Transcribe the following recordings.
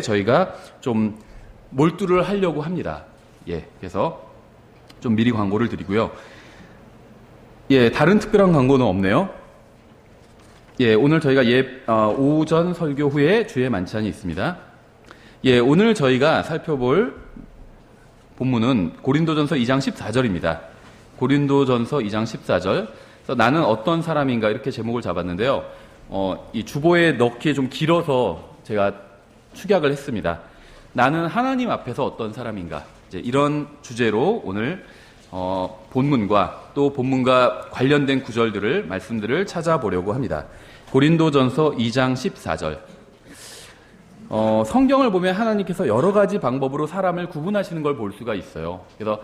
저희가 좀 몰두를 하려고 합니다. 그래서 좀 미리 광고를 드리고요. 다른 특별한 광고는 없네요. 오늘 저희가 오전 설교 후에 주의 만찬이 있습니다. 오늘 저희가 살펴볼 본문은 고린도전서 2장 14절입니다. 고린도전서 2장 14절. 그래서 나는 어떤 사람인가 이렇게 제목을 잡았는데요. 이 주보에 넣기에 좀 길어서 제가 축약을 했습니다. 나는 하나님 앞에서 어떤 사람인가, 이런 주제로 오늘 본문과 또 본문과 관련된 구절들을 말씀들을 찾아보려고 합니다. 고린도전서 2장 14절. 성경을 보면 하나님께서 여러 가지 방법으로 사람을 구분하시는 걸 볼 수가 있어요. 그래서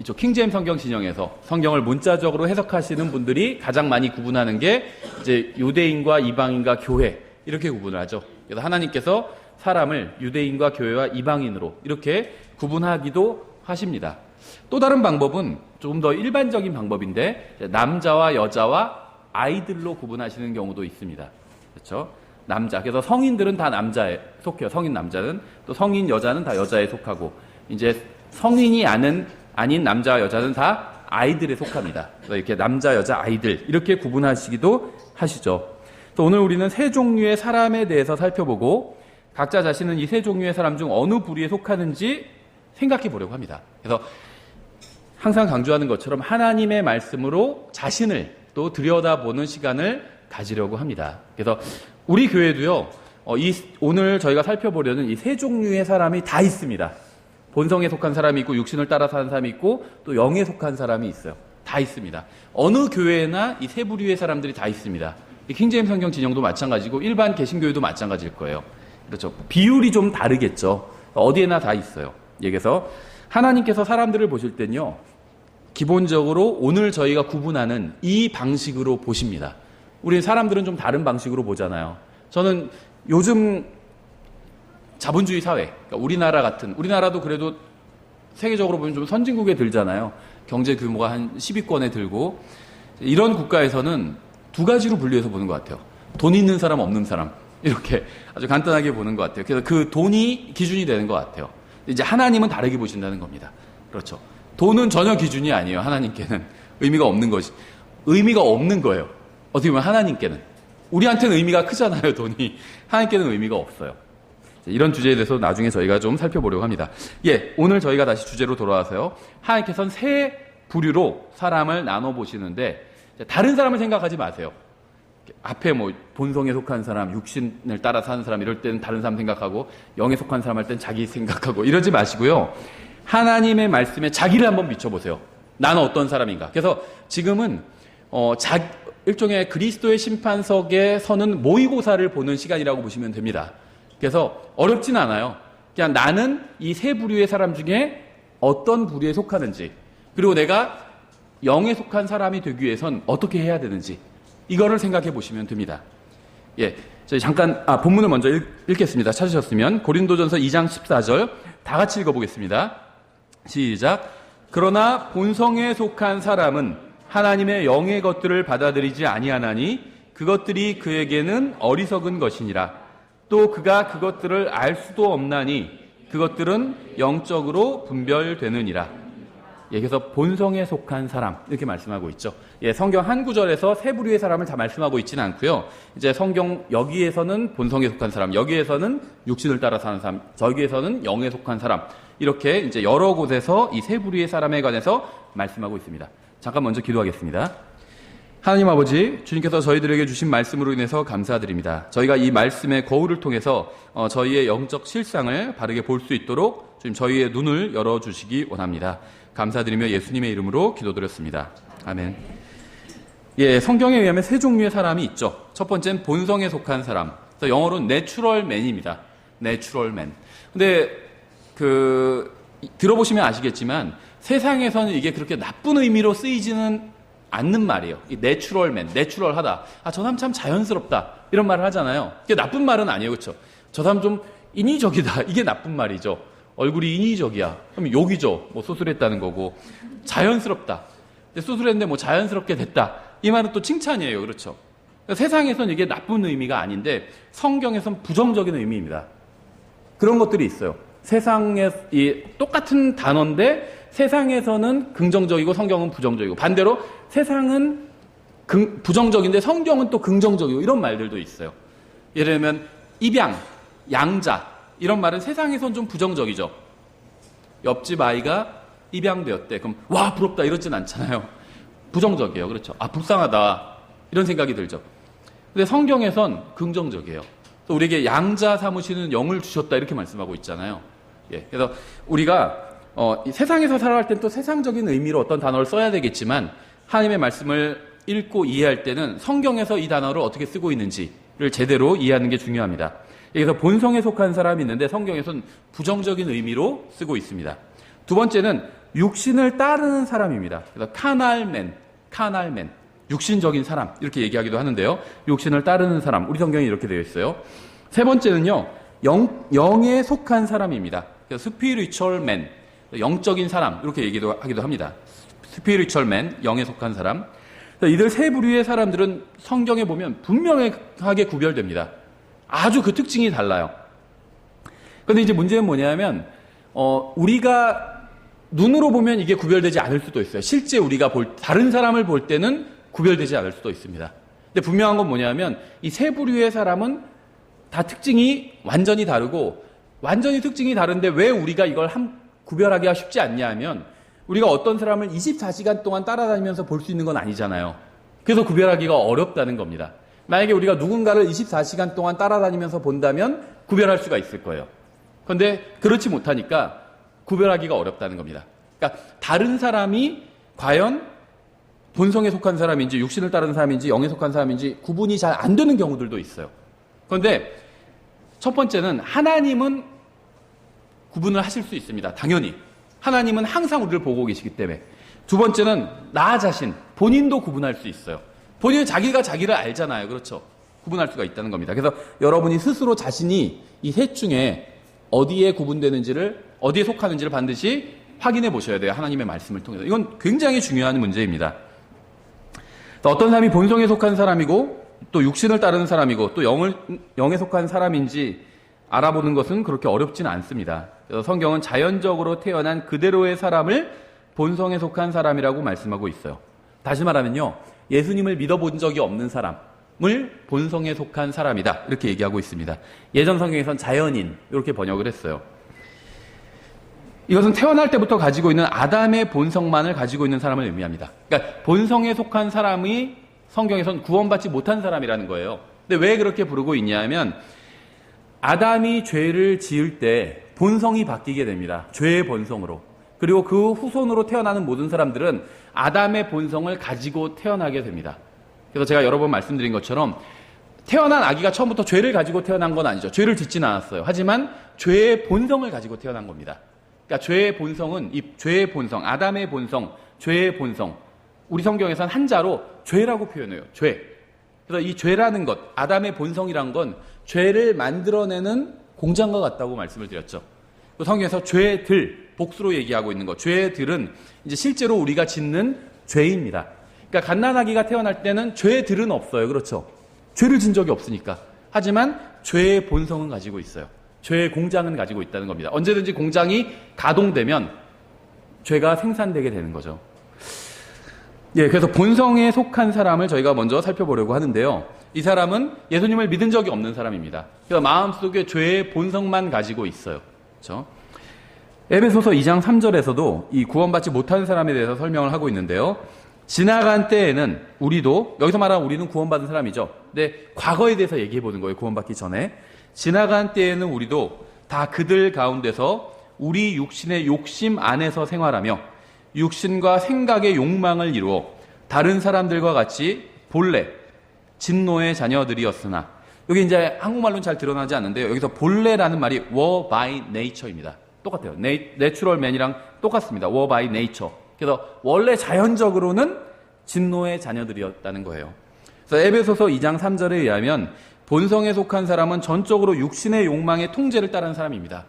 이쪽 킹제임 성경 진영에서 성경을 문자적으로 해석하시는 분들이 가장 많이 구분하는 게 이제 유대인과 이방인과 교회, 이렇게 구분을 하죠. 그래서 하나님께서 사람을 유대인과 교회와 이방인으로 이렇게 구분하기도 하십니다. 또 다른 방법은 조금 더 일반적인 방법인데 남자와 여자와 아이들로 구분하시는 경우도 있습니다. 그렇죠? 남자. 그래서 성인들은 다 남자에 속해요. 성인 남자는. 또 성인 여자는 다 여자에 속하고, 이제 성인이 아닌 남자와 여자는 다 아이들에 속합니다. 그래서 이렇게 남자, 여자, 아이들 이렇게 구분하시기도 하시죠. 또 오늘 우리는 세 종류의 사람에 대해서 살펴보고 각자 자신은 이 세 종류의 사람 중 어느 부류에 속하는지 생각해 보려고 합니다. 그래서 항상 강조하는 것처럼 하나님의 말씀으로 자신을 또 들여다보는 시간을 가지려고 합니다. 그래서 우리 교회도요, 오늘 저희가 살펴보려는 이 세 종류의 사람이 다 있습니다. 본성에 속한 사람이 있고, 육신을 따라 사는 사람이 있고, 또 영에 속한 사람이 있어요. 다 있습니다. 어느 교회나 이 세 부류의 사람들이 다 있습니다. 킹제임 성경 진영도 마찬가지고 일반 개신교회도 마찬가지일 거예요. 그렇죠. 비율이 좀 다르겠죠. 어디에나 다 있어요. 그래서 하나님께서 사람들을 보실 땐요, 기본적으로 오늘 저희가 구분하는 이 방식으로 보십니다. 우리 사람들은 좀 다른 방식으로 보잖아요. 저는 요즘 자본주의 사회, 그러니까 우리나라도 그래도 세계적으로 보면 좀 선진국에 들잖아요. 경제 규모가 한 10위권에 들고, 이런 국가에서는 두 가지로 분류해서 보는 것 같아요. 돈 있는 사람, 없는 사람. 이렇게 아주 간단하게 보는 것 같아요. 그래서 그 돈이 기준이 되는 것 같아요. 이제 하나님은 다르게 보신다는 겁니다. 그렇죠. 돈은 전혀 기준이 아니에요. 하나님께는 의미가 없는 것이, 의미가 없는 거예요. 어떻게 보면 하나님께는. 우리한테는 의미가 크잖아요, 돈이. 하나님께는 의미가 없어요. 이런 주제에 대해서 나중에 저희가 좀 살펴보려고 합니다. 오늘 저희가 다시 주제로 돌아와서요, 하나님께서는 세 부류로 사람을 나눠보시는데, 다른 사람을 생각하지 마세요. 앞에 본성에 속한 사람, 육신을 따라 사는 사람, 이럴 때는 다른 사람 생각하고, 영에 속한 사람 할 때는 자기 생각하고, 이러지 마시고요. 하나님의 말씀에 자기를 한번 비춰보세요. 나는 어떤 사람인가. 그래서 지금은 일종의 그리스도의 심판석에 서는 모의고사를 보는 시간이라고 보시면 됩니다. 그래서 어렵진 않아요. 그냥 나는 이 세 부류의 사람 중에 어떤 부류에 속하는지, 그리고 내가 영에 속한 사람이 되기 위해선 어떻게 해야 되는지, 이거를 생각해 보시면 됩니다. 저희 잠깐 본문을 먼저 읽겠습니다. 찾으셨으면 고린도전서 2장 14절 다 같이 읽어보겠습니다. 시작. 그러나 본성에 속한 사람은 하나님의 영의 것들을 받아들이지 아니하나니 그것들이 그에게는 어리석은 것이니라. 또 그가 그것들을 알 수도 없나니 그것들은 영적으로 분별되느니라. 그래서 본성에 속한 사람, 이렇게 말씀하고 있죠. 성경 한 구절에서 세 부류의 사람을 다 말씀하고 있지는 않고요. 이제 성경 여기에서는 본성에 속한 사람, 여기에서는 육신을 따라 사는 사람, 저기에서는 영에 속한 사람, 이렇게 이제 여러 곳에서 이 세 부류의 사람에 관해서 말씀하고 있습니다. 잠깐 먼저 기도하겠습니다. 하나님 아버지, 주님께서 저희들에게 주신 말씀으로 인해서 감사드립니다. 저희가 이 말씀의 거울을 통해서 저희의 영적 실상을 바르게 볼 수 있도록 주님 저희의 눈을 열어주시기 원합니다. 감사드리며 예수님의 이름으로 기도드렸습니다. 아멘. 성경에 의하면 세 종류의 사람이 있죠. 첫 번째는 본성에 속한 사람. 그래서 영어로는 내추럴 맨입니다. 내추럴 맨. 근데 들어보시면 아시겠지만 세상에서는 이게 그렇게 나쁜 의미로 쓰이지는 않는 말이에요. 이 내추럴 맨, 내추럴하다. 저 사람 참 자연스럽다. 이런 말을 하잖아요. 이게 나쁜 말은 아니에요. 그렇죠? 저 사람 좀 인위적이다. 이게 나쁜 말이죠. 얼굴이 인위적이야. 그럼 욕이죠. 수술했다는 거고. 자연스럽다. 수술했는데 자연스럽게 됐다. 이 말은 또 칭찬이에요. 그런 것들이 있어요. 세상에 이 똑같은 단어인데 세상에서는 긍정적이고 성경은 부정적이고 반대로 세상은 부정적인데 성경은 또 긍정적이고 이런 말들도 있어요. 예를 들면 입양, 양자 이런 말은 세상에선 좀 부정적이죠. 옆집 아이가 입양되었대. 그럼 와 부럽다 이러진 않잖아요. 부정적이에요. 그렇죠. 아 불쌍하다 이런 생각이 들죠. 근데 성경에선 긍정적이에요. 또 우리에게 양자 삼으시는 영을 주셨다 이렇게 말씀하고 있잖아요. 예, 그래서 우리가 세상에서 살아갈 땐 또 세상적인 의미로 어떤 단어를 써야 되겠지만 하나님의 말씀을 읽고 이해할 때는 성경에서 이 단어를 어떻게 쓰고 있는지를 제대로 이해하는 게 중요합니다. 여기서 본성에 속한 사람이 있는데 성경에서는 부정적인 의미로 쓰고 있습니다. 두 번째는 육신을 따르는 사람입니다. 그래서 카날맨, 육신적인 사람 이렇게 얘기하기도 하는데요. 육신을 따르는 사람, 우리 성경에 이렇게 되어 있어요. 세 번째는요, 영에 속한 사람입니다. 그래서 spiritual man, 영적인 사람 이렇게 얘기도 하기도 합니다. spiritual man, 영에 속한 사람. 이들 세 부류의 사람들은 성경에 보면 분명하게 구별됩니다. 아주 그 특징이 달라요. 그런데 이제 문제는 뭐냐면 우리가 눈으로 보면 이게 구별되지 않을 수도 있어요. 실제 우리가 다른 사람을 볼 때는 구별되지 않을 수도 있습니다. 근데 분명한 건 뭐냐면 이 세 부류의 사람은 다 특징이 완전히 다르고 완전히 특징이 다른데 왜 우리가 이걸 구별하기가 쉽지 않냐 하면 우리가 어떤 사람을 24시간 동안 따라다니면서 볼 수 있는 건 아니잖아요. 그래서 구별하기가 어렵다는 겁니다. 만약에 우리가 누군가를 24시간 동안 따라다니면서 본다면 구별할 수가 있을 거예요. 그런데 그렇지 못하니까 구별하기가 어렵다는 겁니다. 그러니까 다른 사람이 과연 본성에 속한 사람인지 육신을 따르는 사람인지 영에 속한 사람인지 구분이 잘 안 되는 경우들도 있어요. 그런데 첫 번째는 하나님은 구분을 하실 수 있습니다. 당연히. 하나님은 항상 우리를 보고 계시기 때문에. 두 번째는 나 자신, 본인도 구분할 수 있어요. 본인은 자기가 자기를 알잖아요. 그렇죠? 구분할 수가 있다는 겁니다. 그래서 여러분이 스스로 자신이 이 셋 중에 어디에 구분되는지를, 어디에 속하는지를 반드시 확인해 보셔야 돼요. 하나님의 말씀을 통해서. 이건 굉장히 중요한 문제입니다. 어떤 사람이 본성에 속한 사람이고 또 육신을 따르는 사람이고 또 영에 속한 사람인지 알아보는 것은 그렇게 어렵지는 않습니다. 그래서 성경은 자연적으로 태어난 그대로의 사람을 본성에 속한 사람이라고 말씀하고 있어요. 다시 말하면요, 예수님을 믿어본 적이 없는 사람을 본성에 속한 사람이다 이렇게 얘기하고 있습니다. 예전 성경에선 자연인 이렇게 번역을 했어요. 이것은 태어날 때부터 가지고 있는 아담의 본성만을 가지고 있는 사람을 의미합니다. 그러니까 본성에 속한 사람이 성경에선 구원받지 못한 사람이라는 거예요. 근데 왜 그렇게 부르고 있냐면 아담이 죄를 지을 때 본성이 바뀌게 됩니다. 죄의 본성으로. 그리고 그 후손으로 태어나는 모든 사람들은 아담의 본성을 가지고 태어나게 됩니다. 그래서 제가 여러 번 말씀드린 것처럼 태어난 아기가 처음부터 죄를 가지고 태어난 건 아니죠. 죄를 짓지는 않았어요. 하지만 죄의 본성을 가지고 태어난 겁니다. 그러니까 죄의 본성은 이 죄의 본성, 아담의 본성, 죄의 본성. 우리 성경에서는 한자로 죄라고 표현해요. 죄. 그래서 이 죄라는 것, 아담의 본성이란 건 죄를 만들어내는 공장과 같다고 말씀을 드렸죠. 그 성경에서 죄들, 복수로 얘기하고 있는 것. 죄들은 이제 실제로 우리가 짓는 죄입니다. 그러니까 갓난아기가 태어날 때는 죄들은 없어요. 그렇죠? 죄를 진 적이 없으니까. 하지만 죄의 본성은 가지고 있어요. 죄의 공장은 가지고 있다는 겁니다. 언제든지 공장이 가동되면 죄가 생산되게 되는 거죠. 예, 그래서 본성에 속한 사람을 저희가 먼저 살펴보려고 하는데요. 이 사람은 예수님을 믿은 적이 없는 사람입니다. 그래서 마음속에 죄의 본성만 가지고 있어요. 그렇죠? 에베소서 2장 3절에서도 이 구원받지 못한 사람에 대해서 설명을 하고 있는데요. 지나간 때에는 우리도, 여기서 말하는 우리는 구원받은 사람이죠. 근데 과거에 대해서 얘기해 보는 거예요. 구원받기 전에. 지나간 때에는 우리도 다 그들 가운데서 우리 육신의 욕심 안에서 생활하며 육신과 생각의 욕망을 이루어 다른 사람들과 같이 본래 진노의 자녀들이었으나, 여기 이제 한국말로는 잘 드러나지 않는데요. 여기서 본래라는 말이 were by nature입니다. 똑같아요. natural man이랑 똑같습니다. were by nature. 그래서 원래 자연적으로는 진노의 자녀들이었다는 거예요. 그래서 에베소서 2장 3절에 의하면 본성에 속한 사람은 전적으로 육신의 욕망의 통제를 따르는 사람입니다.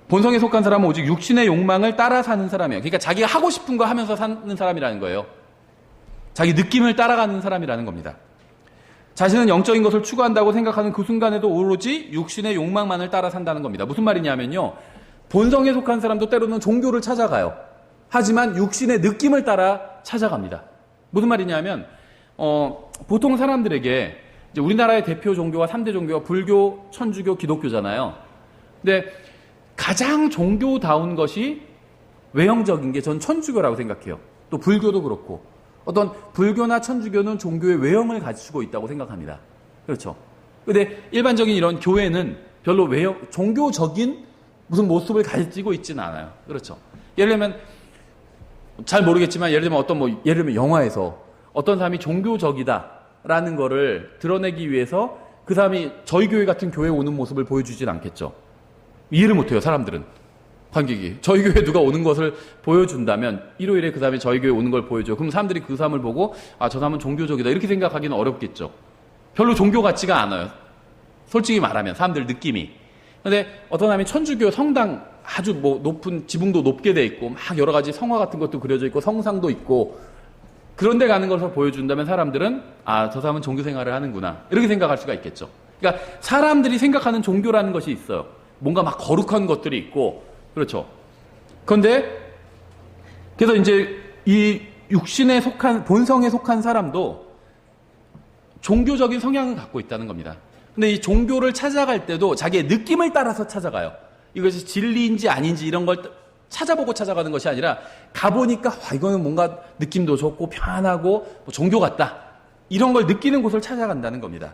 본성에 속한 사람은 오직 육신의 욕망을 따라 사는 사람이에요. 그러니까 자기가 하고 싶은 거 하면서 사는 사람이라는 거예요. 자기 느낌을 따라가는 사람이라는 겁니다. 자신은 영적인 것을 추구한다고 생각하는 그 순간에도 오로지 육신의 욕망만을 따라 산다는 겁니다. 무슨 말이냐면요. 본성에 속한 사람도 때로는 종교를 찾아가요. 하지만 육신의 느낌을 따라 찾아갑니다. 무슨 말이냐면 보통 사람들에게 이제 우리나라의 대표 종교가 3대 종교가 불교, 천주교, 기독교잖아요. 근데 가장 종교다운 것이 외형적인 게 전 천주교라고 생각해요. 또 불교도 그렇고 어떤 불교나 천주교는 종교의 외형을 갖추고 있다고 생각합니다. 그렇죠. 근데 일반적인 이런 교회는 별로 외형, 종교적인 무슨 모습을 가지고 있지는 않아요. 그렇죠. 예를 들면 잘 모르겠지만 예를 들면 영화에서 어떤 사람이 종교적이다라는 거를 드러내기 위해서 그 사람이 저희 교회 같은 교회에 오는 모습을 보여주진 않겠죠. 이해를 못해요, 사람들은. 관객이. 저희 교회 누가 오는 것을 보여준다면 일요일에 그 사람이 저희 교회 오는 걸 보여줘요. 그럼 사람들이 그 사람을 보고 아, 저 사람은 종교적이다 이렇게 생각하기는 어렵겠죠. 별로 종교 같지가 않아요. 솔직히 말하면 사람들 느낌이. 근데 어떤 사람이 천주교 성당 아주 높은 지붕도 높게 돼 있고 막 여러 가지 성화 같은 것도 그려져 있고 성상도 있고 그런 데 가는 것을 보여준다면 사람들은 아, 저 사람은 종교 생활을 하는구나 이렇게 생각할 수가 있겠죠. 그러니까 사람들이 생각하는 종교라는 것이 있어요. 뭔가 막 거룩한 것들이 있고 그렇죠. 그런데 그래서 이제 이 육신에 속한 본성에 속한 사람도 종교적인 성향을 갖고 있다는 겁니다. 근데 이 종교를 찾아갈 때도 자기의 느낌을 따라서 찾아가요. 이것이 진리인지 아닌지 이런 걸 찾아보고 찾아가는 것이 아니라 가보니까 이거는 뭔가 느낌도 좋고 편하고 종교 같다. 이런 걸 느끼는 곳을 찾아간다는 겁니다.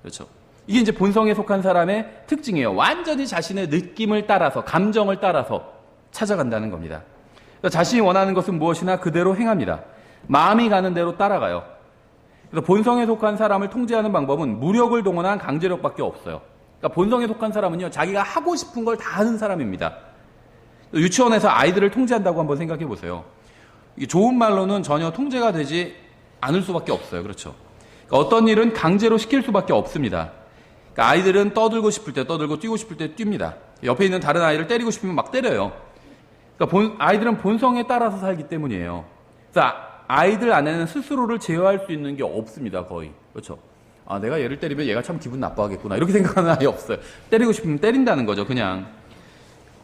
그렇죠. 이게 이제 본성에 속한 사람의 특징이에요. 완전히 자신의 느낌을 따라서 감정을 따라서 찾아간다는 겁니다. 자신이 원하는 것은 무엇이나 그대로 행합니다. 마음이 가는 대로 따라가요. 그래서 본성에 속한 사람을 통제하는 방법은 무력을 동원한 강제력밖에 없어요. 그러니까 본성에 속한 사람은요, 자기가 하고 싶은 걸 다 하는 사람입니다. 유치원에서 아이들을 통제한다고 한번 생각해 보세요. 이게 좋은 말로는 전혀 통제가 되지 않을 수밖에 없어요. 그렇죠. 그러니까 어떤 일은 강제로 시킬 수밖에 없습니다. 그러니까 아이들은 떠들고 싶을 때 떠들고 뛰고 싶을 때 뜁니다. 옆에 있는 다른 아이를 때리고 싶으면 막 때려요. 그러니까 아이들은 본성에 따라서 살기 때문이에요. 그래서 아이들 안에는 스스로를 제어할 수 있는 게 없습니다. 거의. 그렇죠. 아, 내가 얘를 때리면 얘가 참 기분 나빠하겠구나. 이렇게 생각하는 아이 없어요. 때리고 싶으면 때린다는 거죠. 그냥.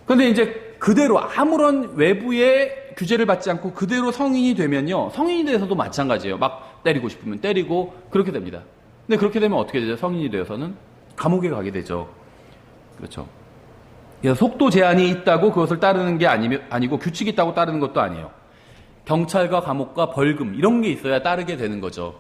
그런데 이제 그대로 아무런 외부의 규제를 받지 않고 그대로 성인이 되면요. 성인이 돼서도 마찬가지예요. 막 때리고 싶으면 때리고 그렇게 됩니다. 근데 그렇게 되면 어떻게 되죠? 성인이 되어서는 감옥에 가게 되죠. 그렇죠. 그래서 속도 제한이 있다고 그것을 따르는 게 아니고 규칙이 있다고 따르는 것도 아니에요. 경찰과 감옥과 벌금 이런 게 있어야 따르게 되는 거죠.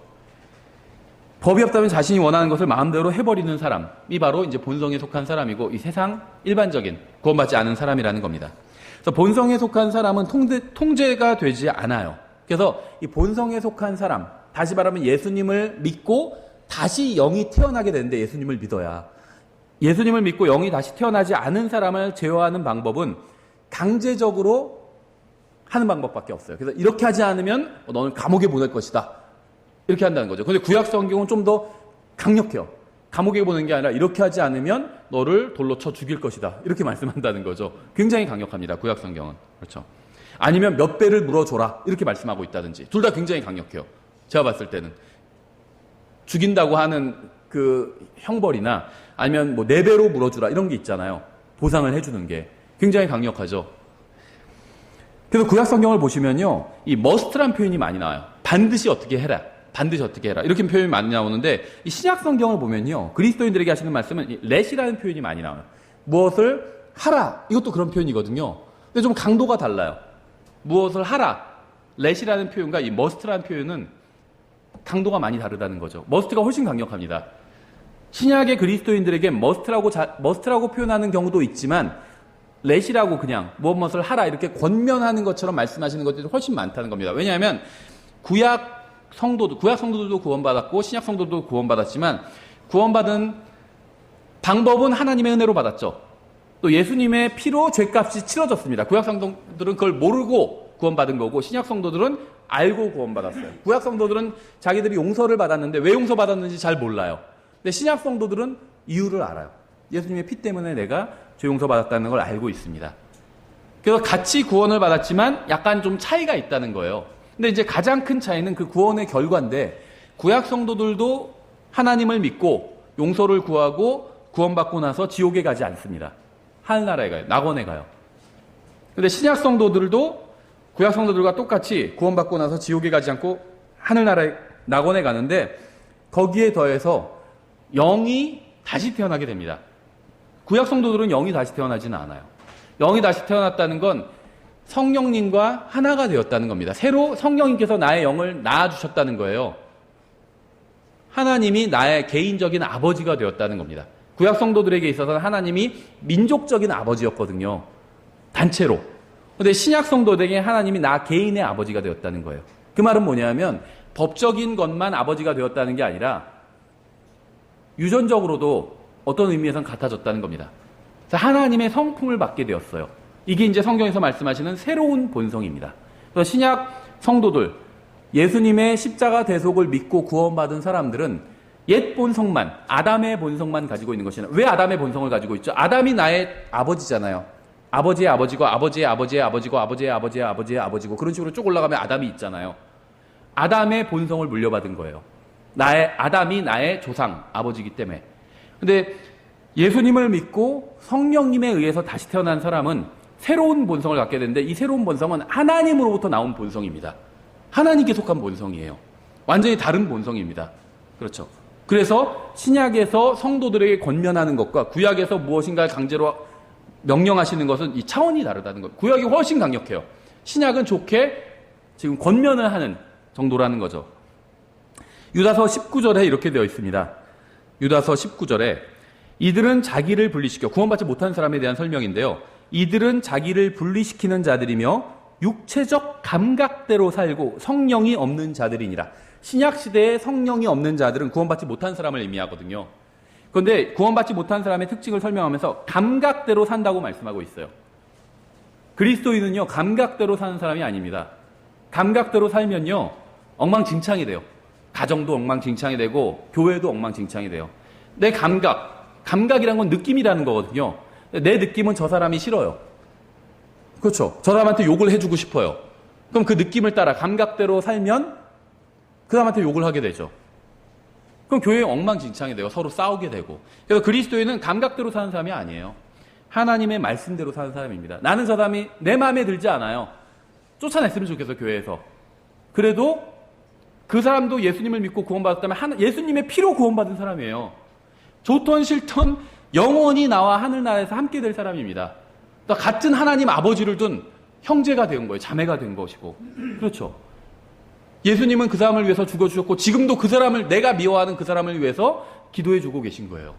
법이 없다면 자신이 원하는 것을 마음대로 해버리는 사람이 바로 이제 본성에 속한 사람이고 이 세상 일반적인 구원받지 않은 사람이라는 겁니다. 그래서 본성에 속한 사람은 통제가 되지 않아요. 그래서 이 본성에 속한 사람, 다시 말하면 예수님을 믿고 다시 영이 태어나게 되는데 예수님을 믿어야. 예수님을 믿고 영이 다시 태어나지 않은 사람을 제어하는 방법은 강제적으로 하는 방법밖에 없어요. 그래서 이렇게 하지 않으면 너는 감옥에 보낼 것이다. 이렇게 한다는 거죠. 그런데 구약 성경은 좀 더 강력해요. 감옥에 보내는 게 아니라 이렇게 하지 않으면 너를 돌로 쳐 죽일 것이다. 이렇게 말씀한다는 거죠. 굉장히 강력합니다. 구약 성경은. 그렇죠. 아니면 몇 배를 물어줘라. 이렇게 말씀하고 있다든지. 둘 다 굉장히 강력해요. 제가 봤을 때는. 죽인다고 하는 그 형벌이나 아니면 뭐 4배로 물어주라. 이런 게 있잖아요. 보상을 해주는 게. 굉장히 강력하죠. 그래서 구약 성경을 보시면요. 이 must란 표현이 많이 나와요. 반드시 어떻게 해라. 반드시 어떻게 해라. 이렇게 표현이 많이 나오는데 이 신약 성경을 보면요. 그리스도인들에게 하시는 말씀은 let이라는 표현이 많이 나와요. 무엇을 하라. 이것도 그런 표현이거든요. 근데 좀 강도가 달라요. 무엇을 하라. let이라는 표현과 이 must라는 표현은 강도가 많이 다르다는 거죠. must가 훨씬 강력합니다. 신약의 그리스도인들에게 must라고 표현하는 경우도 있지만 let이라고 그냥 무엇을 하라 이렇게 권면하는 것처럼 말씀하시는 것들이 훨씬 많다는 겁니다. 왜냐하면 구약 성도들도 구원받았고 신약 성도들도 구원받았지만 구원받은 방법은 하나님의 은혜로 받았죠. 또 예수님의 피로 죄값이 치러졌습니다. 구약 성도들은 그걸 모르고 구원받은 거고 신약 성도들은 알고 구원받았어요. 구약 성도들은 자기들이 용서를 받았는데 왜 용서받았는지 잘 몰라요. 근데 신약 성도들은 이유를 알아요. 예수님의 피 때문에 내가 죄 용서받았다는 걸 알고 있습니다. 그래서 같이 구원을 받았지만 약간 좀 차이가 있다는 거예요. 근데 이제 가장 큰 차이는 그 구원의 결과인데 구약 성도들도 하나님을 믿고 용서를 구하고 구원받고 나서 지옥에 가지 않습니다. 하늘나라에 가요. 낙원에 가요. 근데 신약 성도들도 구약 성도들과 똑같이 구원받고 나서 지옥에 가지 않고 하늘나라에 낙원에 가는데 거기에 더해서 영이 다시 태어나게 됩니다. 구약 성도들은 영이 다시 태어나지는 않아요. 영이 다시 태어났다는 건 성령님과 하나가 되었다는 겁니다. 새로 성령님께서 나의 영을 낳아주셨다는 거예요. 하나님이 나의 개인적인 아버지가 되었다는 겁니다. 구약 성도들에게 있어서는 하나님이 민족적인 아버지였거든요. 단체로. 근데 신약 성도들에게 하나님이 나 개인의 아버지가 되었다는 거예요. 그 말은 뭐냐면 법적인 것만 아버지가 되었다는 게 아니라 유전적으로도 어떤 의미에서는 같아졌다는 겁니다. 하나님의 성품을 받게 되었어요. 이게 이제 성경에서 말씀하시는 새로운 본성입니다. 그래서 신약 성도들, 예수님의 십자가 대속을 믿고 구원받은 사람들은 옛 본성만, 아담의 본성만 가지고 있는 것이나, 왜 아담의 본성을 가지고 있죠? 아담이 나의 아버지잖아요. 아버지의 아버지고 아버지의 아버지의 아버지고 아버지의 아버지의 아버지의 아버지고 그런 식으로 쭉 올라가면 아담이 있잖아요. 아담의 본성을 물려받은 거예요. 아담이 나의 조상, 아버지이기 때문에. 근데 예수님을 믿고 성령님에 의해서 다시 태어난 사람은 새로운 본성을 갖게 되는데 이 새로운 본성은 하나님으로부터 나온 본성입니다. 하나님께 속한 본성이에요. 완전히 다른 본성입니다. 그렇죠. 그래서 신약에서 성도들에게 권면하는 것과 구약에서 무엇인가를 강제로 명령하시는 것은 이 차원이 다르다는 것. 구약이 훨씬 강력해요. 신약은 좋게 지금 권면을 하는 정도라는 거죠. 유다서 19절에 이렇게 되어 있습니다. 유다서 19절에 이들은 자기를 분리시켜, 구원받지 못한 사람에 대한 설명인데요. 이들은 자기를 분리시키는 자들이며 육체적 감각대로 살고 성령이 없는 자들이니라. 신약시대에 성령이 없는 자들은 구원받지 못한 사람을 의미하거든요. 그런데 구원받지 못한 사람의 특징을 설명하면서 감각대로 산다고 말씀하고 있어요. 그리스도인은요, 감각대로 사는 사람이 아닙니다. 감각대로 살면요, 엉망진창이 돼요. 가정도 엉망진창이 되고 교회도 엉망진창이 돼요. 내 감각이란 건 느낌이라는 거거든요. 내 느낌은 저 사람이 싫어요. 그렇죠. 저 사람한테 욕을 해주고 싶어요. 그럼 그 느낌을 따라 감각대로 살면 그 사람한테 욕을 하게 되죠. 그럼 교회에 엉망진창이 돼요. 서로 싸우게 되고. 그래서 그리스도인은 감각대로 사는 사람이 아니에요. 하나님의 말씀대로 사는 사람입니다. 나는 저 사람이 내 마음에 들지 않아요. 쫓아냈으면 좋겠어, 교회에서. 그래도 그 사람도 예수님을 믿고 구원받았다면 예수님의 피로 구원받은 사람이에요. 좋던 싫던 영원히 나와 하늘나라에서 함께 될 사람입니다. 같은 하나님 아버지를 둔 형제가 된 거예요. 자매가 된 것이고. 그렇죠. 예수님은 그 사람을 위해서 죽어주셨고 지금도 그 사람을, 내가 미워하는 그 사람을 위해서 기도해 주고 계신 거예요.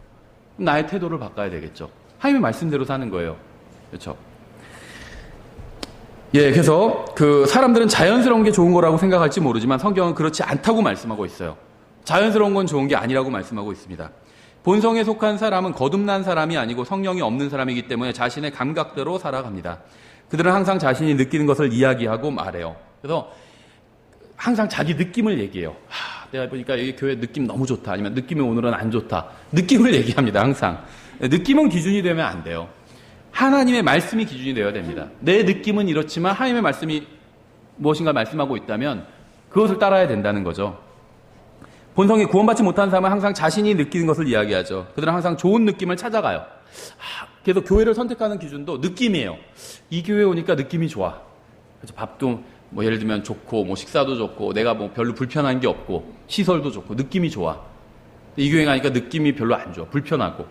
나의 태도를 바꿔야 되겠죠. 하나님의 말씀대로 사는 거예요. 그렇죠. 예, 그래서 그 사람들은 자연스러운 게 좋은 거라고 생각할지 모르지만 성경은 그렇지 않다고 말씀하고 있어요. 자연스러운 건 좋은 게 아니라고 말씀하고 있습니다. 본성에 속한 사람은 거듭난 사람이 아니고 성령이 없는 사람이기 때문에 자신의 감각대로 살아갑니다. 그들은 항상 자신이 느끼는 것을 이야기하고 말해요. 그래서 항상 자기 느낌을 얘기해요. 내가 보니까 여기 교회 느낌 너무 좋다. 아니면 느낌이 오늘은 안 좋다. 느낌을 얘기합니다. 항상. 느낌은 기준이 되면 안 돼요. 하나님의 말씀이 기준이 되어야 됩니다. 내 느낌은 이렇지만 하나님의 말씀이 무엇인가 말씀하고 있다면 그것을 따라야 된다는 거죠. 본성이 구원받지 못한 사람은 항상 자신이 느끼는 것을 이야기하죠. 그들은 항상 좋은 느낌을 찾아가요. 그래서 교회를 선택하는 기준도 느낌이에요. 이 교회에 오니까 느낌이 좋아. 그래서 밥도 뭐 예를 들면 좋고, 뭐 식사도 좋고, 내가 뭐 별로 불편한 게 없고, 시설도 좋고, 느낌이 좋아. 이 교회 가니까 느낌이 별로 안 좋아. 불편하고.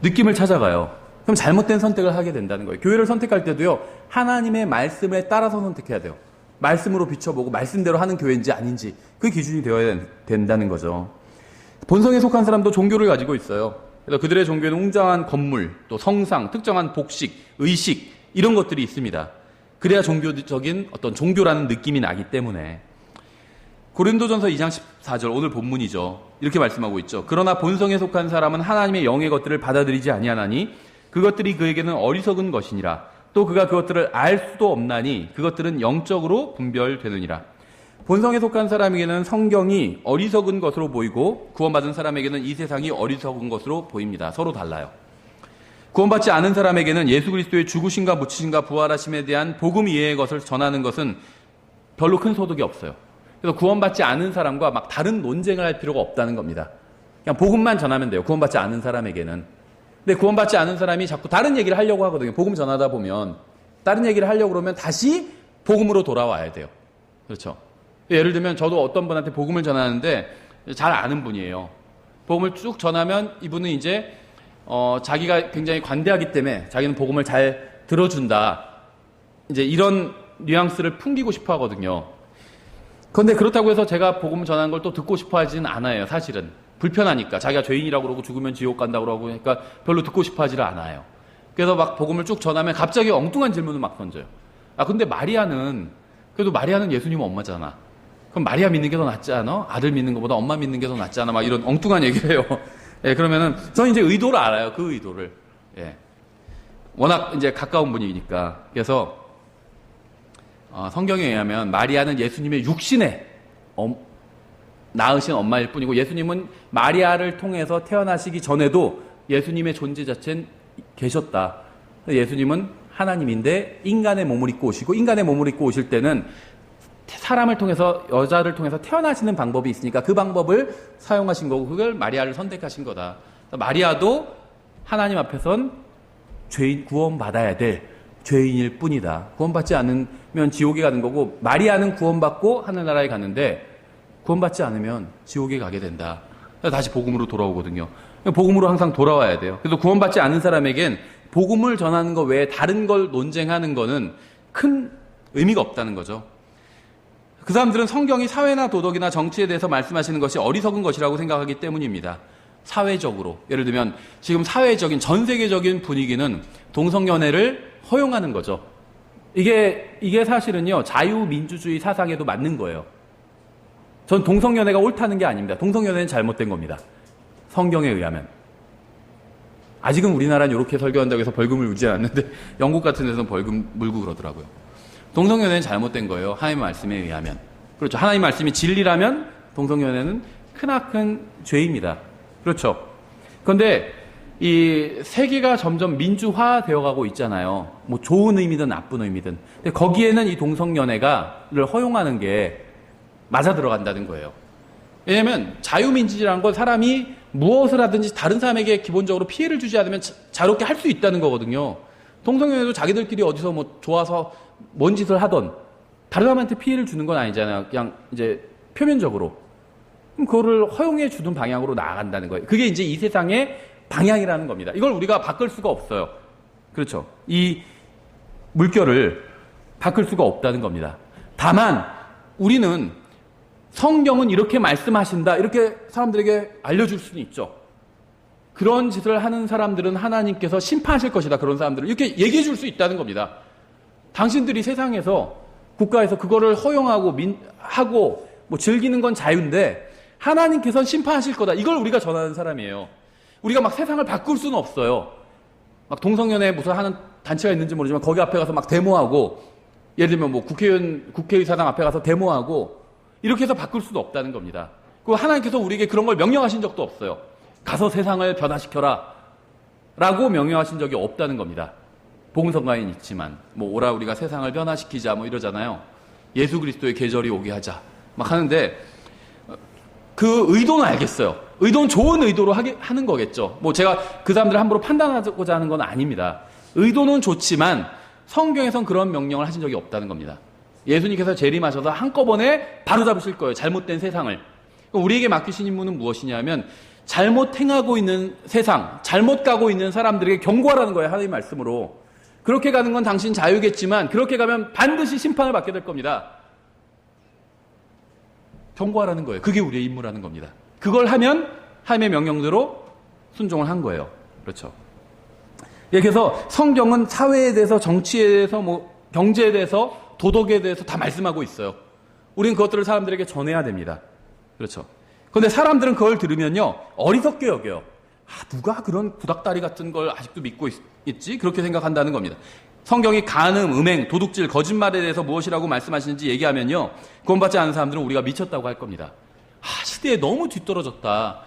느낌을 찾아가요. 그럼 잘못된 선택을 하게 된다는 거예요. 교회를 선택할 때도요, 하나님의 말씀에 따라서 선택해야 돼요. 말씀으로 비춰보고 말씀대로 하는 교회인지 아닌지 그 기준이 되어야 된다는 거죠. 본성에 속한 사람도 종교를 가지고 있어요. 그래서 그들의 종교에는 웅장한 건물, 또 성상, 특정한 복식, 의식 이런 것들이 있습니다. 그래야 종교적인 어떤 종교라는 느낌이 나기 때문에. 고린도전서 2장 14절 오늘 본문이죠. 이렇게 말씀하고 있죠. 그러나 본성에 속한 사람은 하나님의 영의 것들을 받아들이지 아니하나니 그것들이 그에게는 어리석은 것이니라. 또 그가 그것들을 알 수도 없나니 그것들은 영적으로 분별되느니라. 본성에 속한 사람에게는 성경이 어리석은 것으로 보이고 구원받은 사람에게는 이 세상이 어리석은 것으로 보입니다. 서로 달라요. 구원받지 않은 사람에게는 예수 그리스도의 죽으심과 묻히심과 부활하심에 대한 복음 이해의 것을 전하는 것은 별로 큰 소득이 없어요. 그래서 구원받지 않은 사람과 막 다른 논쟁을 할 필요가 없다는 겁니다. 그냥 복음만 전하면 돼요. 구원받지 않은 사람에게는. 근데 구원받지 않은 사람이 자꾸 다른 얘기를 하려고 하거든요. 복음 전하다 보면 다른 얘기를 하려고 그러면 다시 복음으로 돌아와야 돼요. 그렇죠. 예를 들면 저도 어떤 분한테 복음을 전하는데 잘 아는 분이에요. 복음을 쭉 전하면 이분은 이제 자기가 굉장히 관대하기 때문에 자기는 복음을 잘 들어준다. 이제 이런 뉘앙스를 풍기고 싶어 하거든요. 그런데 그렇다고 해서 제가 복음 전하는 걸 또 듣고 싶어 하지는 않아요. 사실은. 불편하니까. 자기가 죄인이라고 그러고 죽으면 지옥 간다고 그러고 그러니까 별로 듣고 싶어 하지를 않아요. 그래서 막 복음을 쭉 전하면 갑자기 엉뚱한 질문을 막 던져요. 근데 마리아는 그래도 마리아는 예수님 엄마잖아. 그럼 마리아 믿는 게 더 낫지 않아? 아들 믿는 것보다 엄마 믿는 게 더 낫지 않아? 막 이런 엉뚱한 얘기를 해요. 예, 그러면은 저는 이제 의도를 알아요. 그 의도를. 예. 워낙 이제 가까운 분이니까. 그래서 성경에 의하면 마리아는 예수님의 육신에 낳으신 엄마일 뿐이고 예수님은 마리아를 통해서 태어나시기 전에도 예수님의 존재 자체는 계셨다. 예수님은 하나님인데 인간의 몸을 입고 오시고 인간의 몸을 입고 오실 때는 사람을 통해서 여자를 통해서 태어나시는 방법이 있으니까 그 방법을 사용하신 거고 그걸 마리아를 선택하신 거다. 마리아도 하나님 앞에선 죄인 구원받아야 될 죄인일 뿐이다. 구원받지 않으면 지옥에 가는 거고 마리아는 구원받고 하늘나라에 가는데 구원받지 않으면 지옥에 가게 된다. 다시 복음으로 돌아오거든요. 복음으로 항상 돌아와야 돼요. 그래서 구원받지 않은 사람에겐 복음을 전하는 것 외에 다른 걸 논쟁하는 거는 큰 의미가 없다는 거죠. 그 사람들은 성경이 사회나 도덕이나 정치에 대해서 말씀하시는 것이 어리석은 것이라고 생각하기 때문입니다. 사회적으로. 예를 들면 지금 사회적인 전 세계적인 분위기는 동성연애를 허용하는 거죠. 이게 사실은요 자유민주주의 사상에도 맞는 거예요. 전 동성연애가 옳다는 게 아닙니다. 동성연애는 잘못된 겁니다. 성경에 의하면. 아직은 우리나라는 이렇게 설교한다고 해서 벌금을 물지 않았는데 영국 같은 데서는 벌금 물고 그러더라고요. 동성연애는 잘못된 거예요. 하나님의 말씀에 의하면. 그렇죠. 하나님의 말씀이 진리라면 동성연애는 크나큰 죄입니다. 그렇죠. 그런데 이 세계가 점점 민주화되어 가고 있잖아요. 뭐 좋은 의미든 나쁜 의미든. 근데 거기에는 이 동성연애를 허용하는 게 맞아 들어간다는 거예요. 왜냐하면 자유민주주의라는 건 사람이 무엇을 하든지 다른 사람에게 기본적으로 피해를 주지 않으면 자유롭게 할 수 있다는 거거든요. 동성연애도 자기들끼리 어디서 뭐 좋아서 뭔 짓을 하던 다른 사람한테 피해를 주는 건 아니잖아요. 그냥 이제 표면적으로. 그럼 그거를 허용해 주는 방향으로 나아간다는 거예요. 그게 이제 이 세상의 방향이라는 겁니다. 이걸 우리가 바꿀 수가 없어요. 그렇죠. 이 물결을 바꿀 수가 없다는 겁니다. 다만 우리는 성경은 이렇게 말씀하신다. 이렇게 사람들에게 알려줄 수는 있죠. 그런 짓을 하는 사람들은 하나님께서 심판하실 것이다. 그런 사람들을 이렇게 얘기해 줄 수 있다는 겁니다. 당신들이 세상에서 국가에서 그거를 허용하고 하고 뭐 즐기는 건 자유인데 하나님께서는 심판하실 거다. 이걸 우리가 전하는 사람이에요. 우리가 막 세상을 바꿀 수는 없어요. 막 동성연애 무슨 하는 단체가 있는지 모르지만 거기 앞에 가서 막 데모하고 예를 들면 뭐 국회의사당 앞에 가서 데모하고 이렇게 해서 바꿀 수도 없다는 겁니다. 그리고 하나님께서 우리에게 그런 걸 명령하신 적도 없어요. 가서 세상을 변화시켜라 라고 명령하신 적이 없다는 겁니다. 복음성가에는 있지만 뭐 오라 우리가 세상을 변화시키자 뭐 이러잖아요. 예수 그리스도의 계절이 오게 하자 막 하는데 그 의도는 알겠어요. 의도는 좋은 의도로 하는 거겠죠. 뭐 제가 그 사람들을 함부로 판단하고자 하는 건 아닙니다. 의도는 좋지만 성경에선 그런 명령을 하신 적이 없다는 겁니다. 예수님께서 재림하셔서 한꺼번에 바로잡으실 거예요. 잘못된 세상을. 우리에게 맡기신 임무는 무엇이냐면 잘못 행하고 있는 세상, 잘못 가고 있는 사람들에게 경고하라는 거예요. 하나님의 말씀으로. 그렇게 가는 건 당신 자유겠지만 그렇게 가면 반드시 심판을 받게 될 겁니다. 경고하라는 거예요. 그게 우리의 임무라는 겁니다. 그걸 하면 하나님의 명령대로 순종을 한 거예요. 그렇죠. 그래서 성경은 사회에 대해서, 정치에 대해서, 뭐 경제에 대해서, 도덕에 대해서 다 말씀하고 있어요. 우리는 그것들을 사람들에게 전해야 됩니다. 그렇죠. 그런데 사람들은 그걸 들으면요 어리석게 여겨요. 누가 그런 구닥다리 같은 걸 아직도 믿고 있지? 그렇게 생각한다는 겁니다. 성경이 간음, 음행, 도둑질, 거짓말에 대해서 무엇이라고 말씀하시는지 얘기하면요 구원받지 않은 사람들은 우리가 미쳤다고 할 겁니다. 시대에 너무 뒤떨어졌다.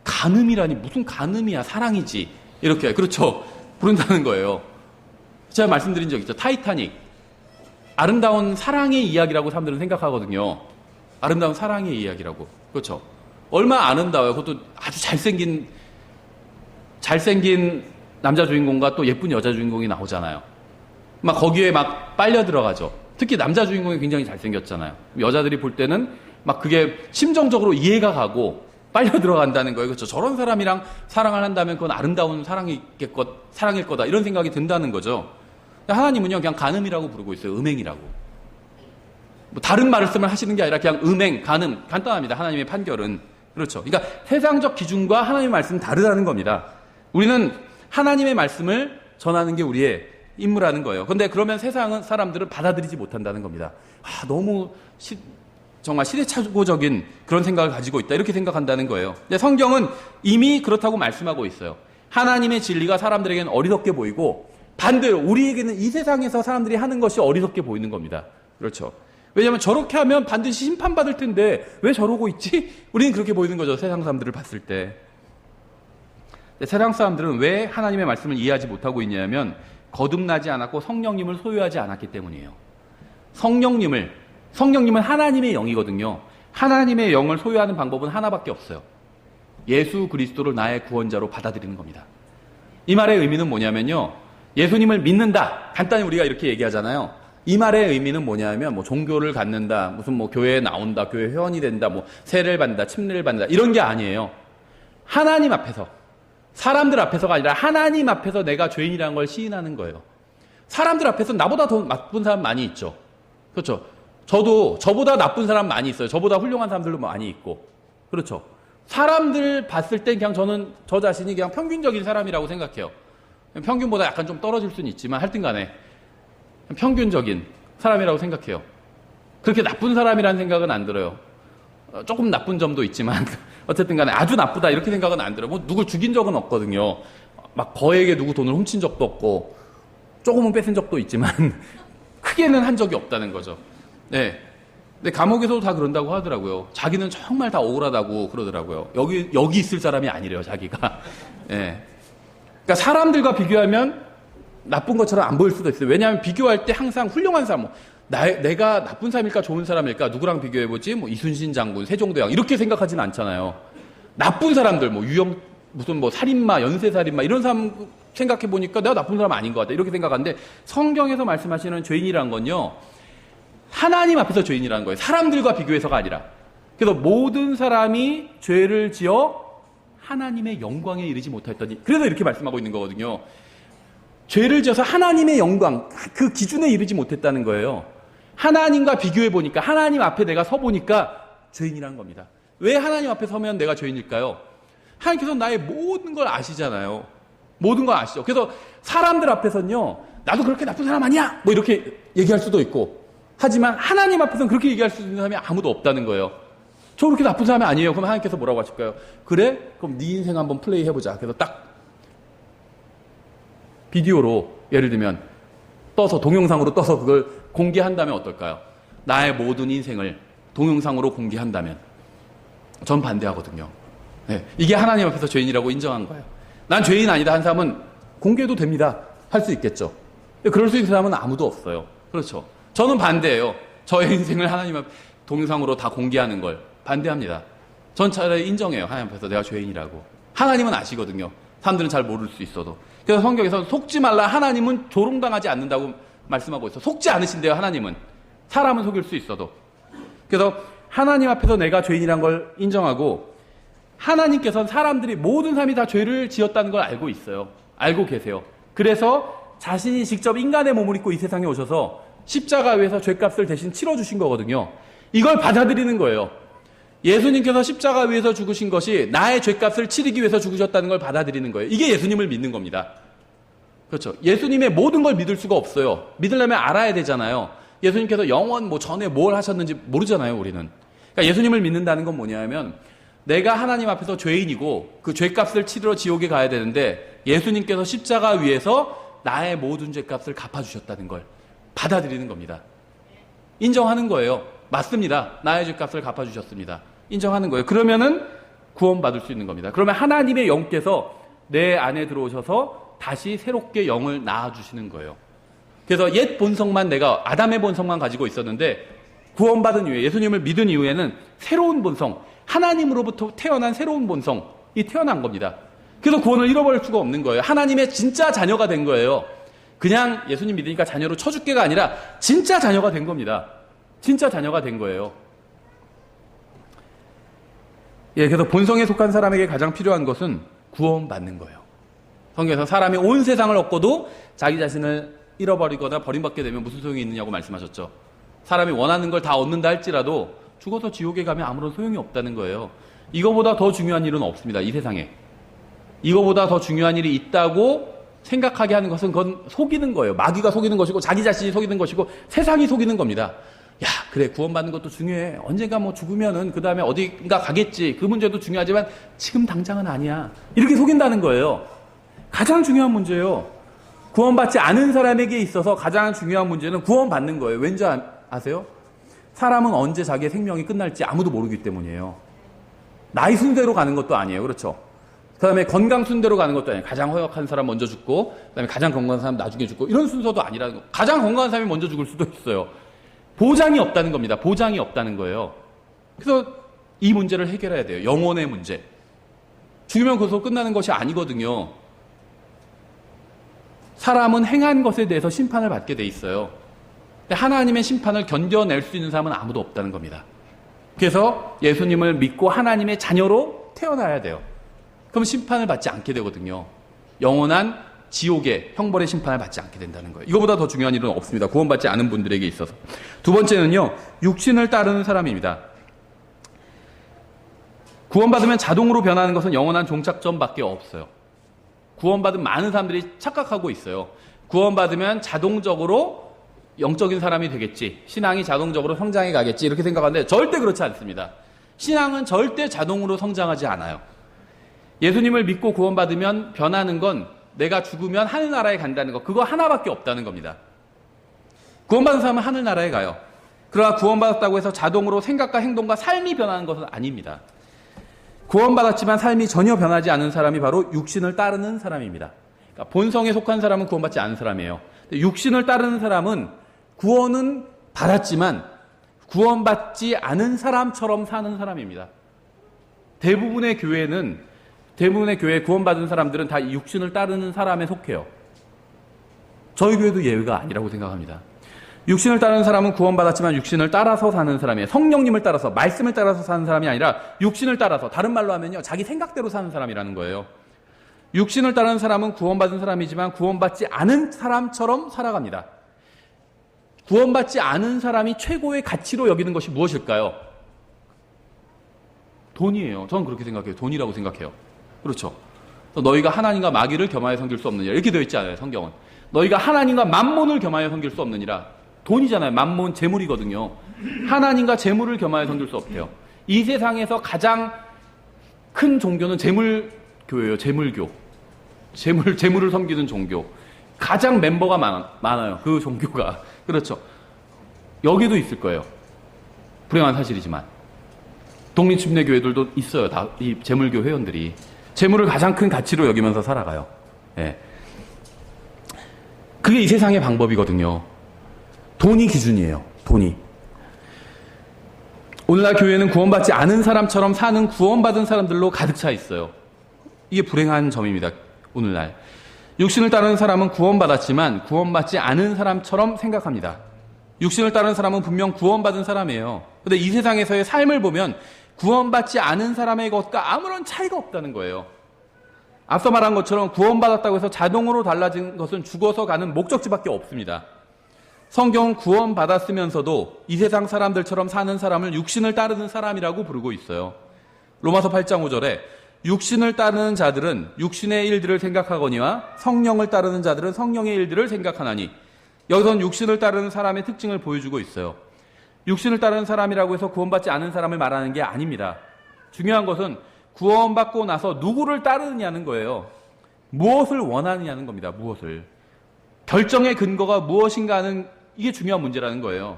간음이라니 무슨 간음이야, 사랑이지. 이렇게 그렇죠 부른다는 거예요. 제가 말씀드린 적 있죠. 타이타닉. 아름다운 사랑의 이야기라고 사람들은 생각하거든요. 아름다운 사랑의 이야기라고. 그렇죠? 얼마나 아름다워요. 그것도 아주 잘생긴 남자 주인공과 또 예쁜 여자 주인공이 나오잖아요. 막 거기에 막 빨려 들어가죠. 특히 남자 주인공이 굉장히 잘생겼잖아요. 여자들이 볼 때는 막 그게 심정적으로 이해가 가고 빨려 들어간다는 거예요. 그렇죠? 저런 사람이랑 사랑을 한다면 그건 아름다운 사랑일 거다. 이런 생각이 든다는 거죠. 하나님은요, 그냥 간음이라고 부르고 있어요. 음행이라고. 뭐 다른 말씀을 하시는 게 아니라 그냥 음행, 간음, 간단합니다. 하나님의 판결은. 그렇죠. 그러니까 세상적 기준과 하나님의 말씀은 다르다는 겁니다. 우리는 하나님의 말씀을 전하는 게 우리의 임무라는 거예요. 그런데 그러면 세상 사람들은 받아들이지 못한다는 겁니다. 너무 정말 시대착오적인 그런 생각을 가지고 있다. 이렇게 생각한다는 거예요. 근데 성경은 이미 그렇다고 말씀하고 있어요. 하나님의 진리가 사람들에게는 어리석게 보이고 반대로 우리에게는 이 세상에서 사람들이 하는 것이 어리석게 보이는 겁니다. 그렇죠. 왜냐하면 저렇게 하면 반드시 심판받을 텐데 왜 저러고 있지? 우리는 그렇게 보이는 거죠. 세상 사람들을 봤을 때. 세상 사람들은 왜 하나님의 말씀을 이해하지 못하고 있냐면 거듭나지 않았고 성령님을 소유하지 않았기 때문이에요. 성령님은 하나님의 영이거든요. 하나님의 영을 소유하는 방법은 하나밖에 없어요. 예수 그리스도를 나의 구원자로 받아들이는 겁니다. 이 말의 의미는 뭐냐면요. 예수님을 믿는다. 간단히 우리가 이렇게 얘기하잖아요. 이 말의 의미는 뭐냐면 뭐 종교를 갖는다. 무슨 뭐 교회에 나온다. 교회 회원이 된다. 뭐 세례를 받는다. 침례를 받는다. 이런 게 아니에요. 하나님 앞에서, 사람들 앞에서가 아니라 하나님 앞에서 내가 죄인이라는 걸 시인하는 거예요. 사람들 앞에서 나보다 더 나쁜 사람 많이 있죠. 그렇죠. 저보다 나쁜 사람 많이 있어요. 저보다 훌륭한 사람들도 많이 있고. 그렇죠. 사람들 봤을 땐 그냥 저는 저 자신이 그냥 평균적인 사람이라고 생각해요. 평균보다 약간 좀 떨어질 수는 있지만 하여튼 간에 평균적인 사람이라고 생각해요. 그렇게 나쁜 사람이라는 생각은 안 들어요. 조금 나쁜 점도 있지만 어쨌든 간에 아주 나쁘다 이렇게 생각은 안 들어요. 뭐 누굴 죽인 적은 없거든요. 막 거액에 누구 돈을 훔친 적도 없고 조금은 뺏은 적도 있지만 크게는 한 적이 없다는 거죠. 네. 근데 감옥에서도 다 그런다고 하더라고요. 자기는 정말 다 억울하다고 그러더라고요. 여기 있을 사람이 아니래요, 자기가. 네. 그러니까 사람들과 비교하면 나쁜 것처럼 안 보일 수도 있어요. 왜냐하면 비교할 때 항상 훌륭한 사람, 내가 나쁜 사람일까 좋은 사람일까 누구랑 비교해보지? 뭐 이순신 장군, 세종대왕 이렇게 생각하진 않잖아요. 나쁜 사람들, 뭐 무슨 뭐 살인마, 연쇄살인마 이런 사람 생각해보니까 내가 나쁜 사람 아닌 것 같다 이렇게 생각하는데 성경에서 말씀하시는 죄인이란 건요. 하나님 앞에서 죄인이라는 거예요. 사람들과 비교해서가 아니라. 그래서 모든 사람이 죄를 지어 하나님의 영광에 이르지 못하였더니 그래서 이렇게 말씀하고 있는 거거든요. 죄를 지어서 하나님의 영광, 그 기준에 이르지 못했다는 거예요. 하나님과 비교해 보니까 하나님 앞에 내가 서 보니까 죄인이라는 겁니다. 왜 하나님 앞에 서면 내가 죄인일까요? 하나님께서 나의 모든 걸 아시잖아요. 모든 걸 아시죠. 그래서 사람들 앞에서는요. 나도 그렇게 나쁜 사람 아니야. 뭐 이렇게 얘기할 수도 있고 하지만 하나님 앞에서는 그렇게 얘기할 수 있는 사람이 아무도 없다는 거예요. 저 그렇게 나쁜 사람이 아니에요. 그럼 하나님께서 뭐라고 하실까요? 그래? 그럼 네 인생 한번 플레이 해보자. 그래서 딱 비디오로 예를 들면 떠서 동영상으로 떠서 그걸 공개한다면 어떨까요? 나의 모든 인생을 동영상으로 공개한다면 전 반대하거든요. 네, 이게 하나님 앞에서 죄인이라고 인정한 거예요. 난 죄인 아니다 한 사람은 공개도 됩니다. 할 수 있겠죠. 그럴 수 있는 사람은 아무도 없어요. 그렇죠. 저는 반대예요. 저의 인생을 하나님 앞 동영상으로 다 공개하는 걸 반대합니다. 전 차라리 인정해요. 하나님 앞에서 내가 죄인이라고. 하나님은 아시거든요. 사람들은 잘 모를 수 있어도. 그래서 성경에서 속지 말라. 하나님은 조롱당하지 않는다고 말씀하고 있어요. 속지 않으신대요. 하나님은. 사람은 속일 수 있어도. 그래서 하나님 앞에서 내가 죄인이란 걸 인정하고 하나님께서는 사람들이 모든 사람이 다 죄를 지었다는 걸 알고 있어요. 알고 계세요. 그래서 자신이 직접 인간의 몸을 입고 이 세상에 오셔서 십자가 위에서 죄값을 대신 치러주신 거거든요. 이걸 받아들이는 거예요. 예수님께서 십자가 위에서 죽으신 것이 나의 죄값을 치르기 위해서 죽으셨다는 걸 받아들이는 거예요. 이게 예수님을 믿는 겁니다. 그렇죠. 예수님의 모든 걸 믿을 수가 없어요. 믿으려면 알아야 되잖아요. 예수님께서 영원 뭐 전에 뭘 하셨는지 모르잖아요, 우리는. 그러니까 예수님을 믿는다는 건 뭐냐면 내가 하나님 앞에서 죄인이고 그 죄값을 치르러 지옥에 가야 되는데 예수님께서 십자가 위에서 나의 모든 죄값을 갚아주셨다는 걸 받아들이는 겁니다. 인정하는 거예요. 맞습니다. 나의 죄값을 갚아주셨습니다. 인정하는 거예요. 그러면은 구원받을 수 있는 겁니다. 그러면 하나님의 영께서 내 안에 들어오셔서 다시 새롭게 영을 낳아주시는 거예요. 그래서 옛 본성만 내가 아담의 본성만 가지고 있었는데 구원받은 이후에, 예수님을 믿은 이후에는 새로운 본성, 하나님으로부터 태어난 새로운 본성이 태어난 겁니다. 그래서 구원을 잃어버릴 수가 없는 거예요. 하나님의 진짜 자녀가 된 거예요. 그냥 예수님 믿으니까 자녀로 쳐줄게가 아니라 진짜 자녀가 된 겁니다. 진짜 자녀가 된 거예요. 예, 그래서 본성에 속한 사람에게 가장 필요한 것은 구원받는 거예요. 성경에서 사람이 온 세상을 얻고도 자기 자신을 잃어버리거나 버림받게 되면 무슨 소용이 있느냐고 말씀하셨죠. 사람이 원하는 걸 다 얻는다 할지라도 죽어서 지옥에 가면 아무런 소용이 없다는 거예요. 이거보다 더 중요한 일은 없습니다. 이 세상에. 이거보다 더 중요한 일이 있다고 생각하게 하는 것은 그건 속이는 거예요. 마귀가 속이는 것이고 자기 자신이 속이는 것이고 세상이 속이는 겁니다. 야, 그래, 구원받는 것도 중요해. 언젠가 뭐 죽으면은 그 다음에 어딘가 가겠지. 그 문제도 중요하지만 지금 당장은 아니야. 이렇게 속인다는 거예요. 가장 중요한 문제예요. 구원받지 않은 사람에게 있어서 가장 중요한 문제는 구원받는 거예요. 왠지 아세요? 사람은 언제 자기의 생명이 끝날지 아무도 모르기 때문이에요. 나이 순대로 가는 것도 아니에요. 그렇죠? 그 다음에 건강 순대로 가는 것도 아니에요. 가장 허약한 사람 먼저 죽고, 그 다음에 가장 건강한 사람 나중에 죽고, 이런 순서도 아니라는 거. 가장 건강한 사람이 먼저 죽을 수도 있어요. 보장이 없다는 겁니다. 보장이 없다는 거예요. 그래서 이 문제를 해결해야 돼요. 영혼의 문제. 죽으면 그것으로 끝나는 것이 아니거든요. 사람은 행한 것에 대해서 심판을 받게 돼 있어요. 근데 하나님의 심판을 견뎌낼 수 있는 사람은 아무도 없다는 겁니다. 그래서 예수님을 믿고 하나님의 자녀로 태어나야 돼요. 그럼 심판을 받지 않게 되거든요. 영원한 지옥의 형벌의 심판을 받지 않게 된다는 거예요. 이거보다 더 중요한 일은 없습니다. 구원받지 않은 분들에게 있어서. 두 번째는요, 육신을 따르는 사람입니다. 구원받으면 자동으로 변하는 것은 영원한 종착점밖에 없어요. 구원받은 많은 사람들이 착각하고 있어요. 구원받으면 자동적으로 영적인 사람이 되겠지. 신앙이 자동적으로 성장해 가겠지. 이렇게 생각하는데 절대 그렇지 않습니다. 신앙은 절대 자동으로 성장하지 않아요. 예수님을 믿고 구원받으면 변하는 건 내가 죽으면 하늘나라에 간다는 거, 그거 하나밖에 없다는 겁니다. 구원받은 사람은 하늘나라에 가요. 그러나 구원받았다고 해서 자동으로 생각과 행동과 삶이 변하는 것은 아닙니다. 구원받았지만 삶이 전혀 변하지 않은 사람이 바로 육신을 따르는 사람입니다. 그러니까 본성에 속한 사람은 구원받지 않은 사람이에요. 육신을 따르는 사람은 구원은 받았지만 구원받지 않은 사람처럼 사는 사람입니다. 대부분의 교회 구원받은 사람들은 다 육신을 따르는 사람에 속해요. 저희 교회도 예외가 아니라고 생각합니다. 육신을 따르는 사람은 구원받았지만 육신을 따라서 사는 사람이에요. 성령님을 따라서, 말씀을 따라서 사는 사람이 아니라 육신을 따라서, 다른 말로 하면요, 자기 생각대로 사는 사람이라는 거예요. 육신을 따르는 사람은 구원받은 사람이지만 구원받지 않은 사람처럼 살아갑니다. 구원받지 않은 사람이 최고의 가치로 여기는 것이 무엇일까요? 돈이에요. 저는 그렇게 생각해요. 돈이라고 생각해요. 그렇죠. 너희가 하나님과 마귀를 겸하여 섬길 수 없느니라. 이렇게 되어 있지 않아요, 성경은. 너희가 하나님과 만몬을 겸하여 섬길 수 없느니라. 돈이잖아요. 만몬, 재물이거든요. 하나님과 재물을 겸하여 섬길 수 없대요. 이 세상에서 가장 큰 종교는 재물교예요. 재물교. 재물을 섬기는 종교. 가장 멤버가 많아요. 그 종교가. 그렇죠. 여기도 있을 거예요. 불행한 사실이지만. 독립침례교회들도 있어요. 다 이 재물교 회원들이. 재물을 가장 큰 가치로 여기면서 살아가요. 예. 그게 이 세상의 방법이거든요. 돈이 기준이에요. 돈이. 오늘날 교회는 구원받지 않은 사람처럼 사는 구원받은 사람들로 가득 차 있어요. 이게 불행한 점입니다. 오늘날. 육신을 따르는 사람은 구원받았지만 구원받지 않은 사람처럼 생각합니다. 육신을 따르는 사람은 분명 구원받은 사람이에요. 그런데 이 세상에서의 삶을 보면 구원받지 않은 사람의 것과 아무런 차이가 없다는 거예요. 앞서 말한 것처럼 구원받았다고 해서 자동으로 달라진 것은 죽어서 가는 목적지밖에 없습니다. 성경은 구원받았으면서도 이 세상 사람들처럼 사는 사람을 육신을 따르는 사람이라고 부르고 있어요. 로마서 8장 5절에 육신을 따르는 자들은 육신의 일들을 생각하거니와 성령을 따르는 자들은 성령의 일들을 생각하나니, 여기서는 육신을 따르는 사람의 특징을 보여주고 있어요. 육신을 따르는 사람이라고 해서 구원받지 않은 사람을 말하는 게 아닙니다. 중요한 것은 구원받고 나서 누구를 따르느냐는 거예요. 무엇을 원하느냐는 겁니다. 무엇을. 결정의 근거가 무엇인가 하는, 이게 중요한 문제라는 거예요.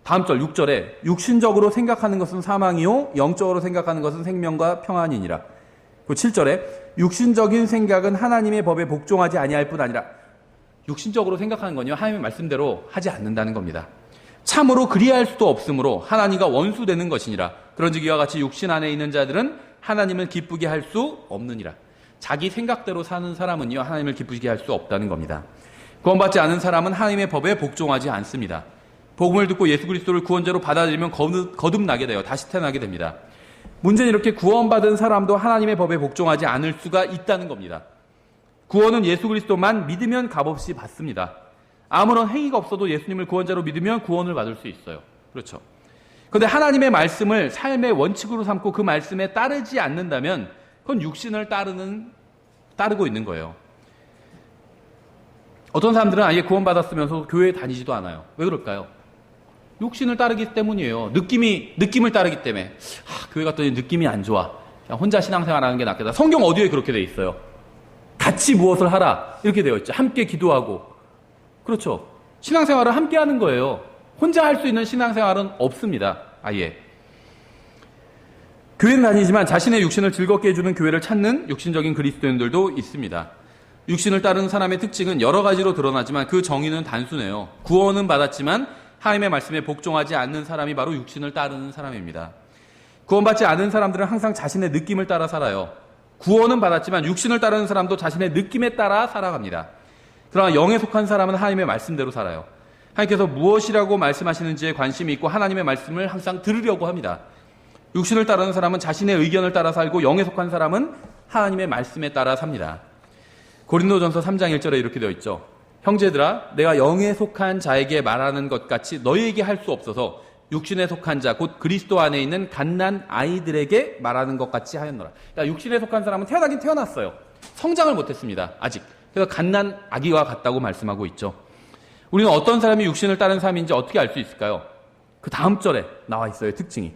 다음 절 6절에 육신적으로 생각하는 것은 사망이요 영적으로 생각하는 것은 생명과 평안이니라. 그 7절에 육신적인 생각은 하나님의 법에 복종하지 아니할 뿐 아니라, 육신적으로 생각하는 건요, 하나님의 말씀대로 하지 않는다는 겁니다. 참으로 그리할 수도 없으므로 하나님과 원수되는 것이니라. 그런즉 이와 같이 육신 안에 있는 자들은 하나님을 기쁘게 할 수 없느니라. 자기 생각대로 사는 사람은요, 하나님을 기쁘게 할 수 없다는 겁니다. 구원받지 않은 사람은 하나님의 법에 복종하지 않습니다. 복음을 듣고 예수 그리스도를 구원자로 받아들이면 거듭나게 돼요. 다시 태어나게 됩니다. 문제는 이렇게 구원받은 사람도 하나님의 법에 복종하지 않을 수가 있다는 겁니다. 구원은 예수 그리스도만 믿으면 값없이 받습니다. 아무런 행위가 없어도 예수님을 구원자로 믿으면 구원을 받을 수 있어요. 그렇죠. 그런데 하나님의 말씀을 삶의 원칙으로 삼고 그 말씀에 따르지 않는다면 그건 육신을 따르고 있는 거예요. 어떤 사람들은 아예 구원받았으면서 교회에 다니지도 않아요. 왜 그럴까요? 육신을 따르기 때문이에요. 느낌을 따르기 때문에. 교회 갔더니 느낌이 안 좋아. 그냥 혼자 신앙생활 하는 게 낫겠다. 성경 어디에 그렇게 돼 있어요? 같이 무엇을 하라. 이렇게 되어 있죠. 함께 기도하고. 그렇죠. 신앙생활을 함께 하는 거예요. 혼자 할 수 있는 신앙생활은 없습니다. 아예. 교회는 다니지만 자신의 육신을 즐겁게 해주는 교회를 찾는 육신적인 그리스도인들도 있습니다. 육신을 따르는 사람의 특징은 여러 가지로 드러나지만 그 정의는 단순해요. 구원은 받았지만 하나님의 말씀에 복종하지 않는 사람이 바로 육신을 따르는 사람입니다. 구원받지 않은 사람들은 항상 자신의 느낌을 따라 살아요. 구원은 받았지만 육신을 따르는 사람도 자신의 느낌에 따라 살아갑니다. 그러나 영에 속한 사람은 하나님의 말씀대로 살아요. 하나님께서 무엇이라고 말씀하시는지에 관심이 있고 하나님의 말씀을 항상 들으려고 합니다. 육신을 따르는 사람은 자신의 의견을 따라 살고 영에 속한 사람은 하나님의 말씀에 따라 삽니다. 고린도전서 3장 1절에 이렇게 되어 있죠. 형제들아, 내가 영에 속한 자에게 말하는 것 같이 너희에게 할 수 없어서 육신에 속한 자, 곧 그리스도 안에 있는 갓난 아이들에게 말하는 것 같이 하였노라. 그러니까 육신에 속한 사람은 태어나긴 태어났어요. 성장을 못했습니다. 아직. 그래서 갓난 아기와 같다고 말씀하고 있죠. 우리는 어떤 사람이 육신을 따른 사람인지 어떻게 알 수 있을까요? 그 다음 절에 나와 있어요. 특징이.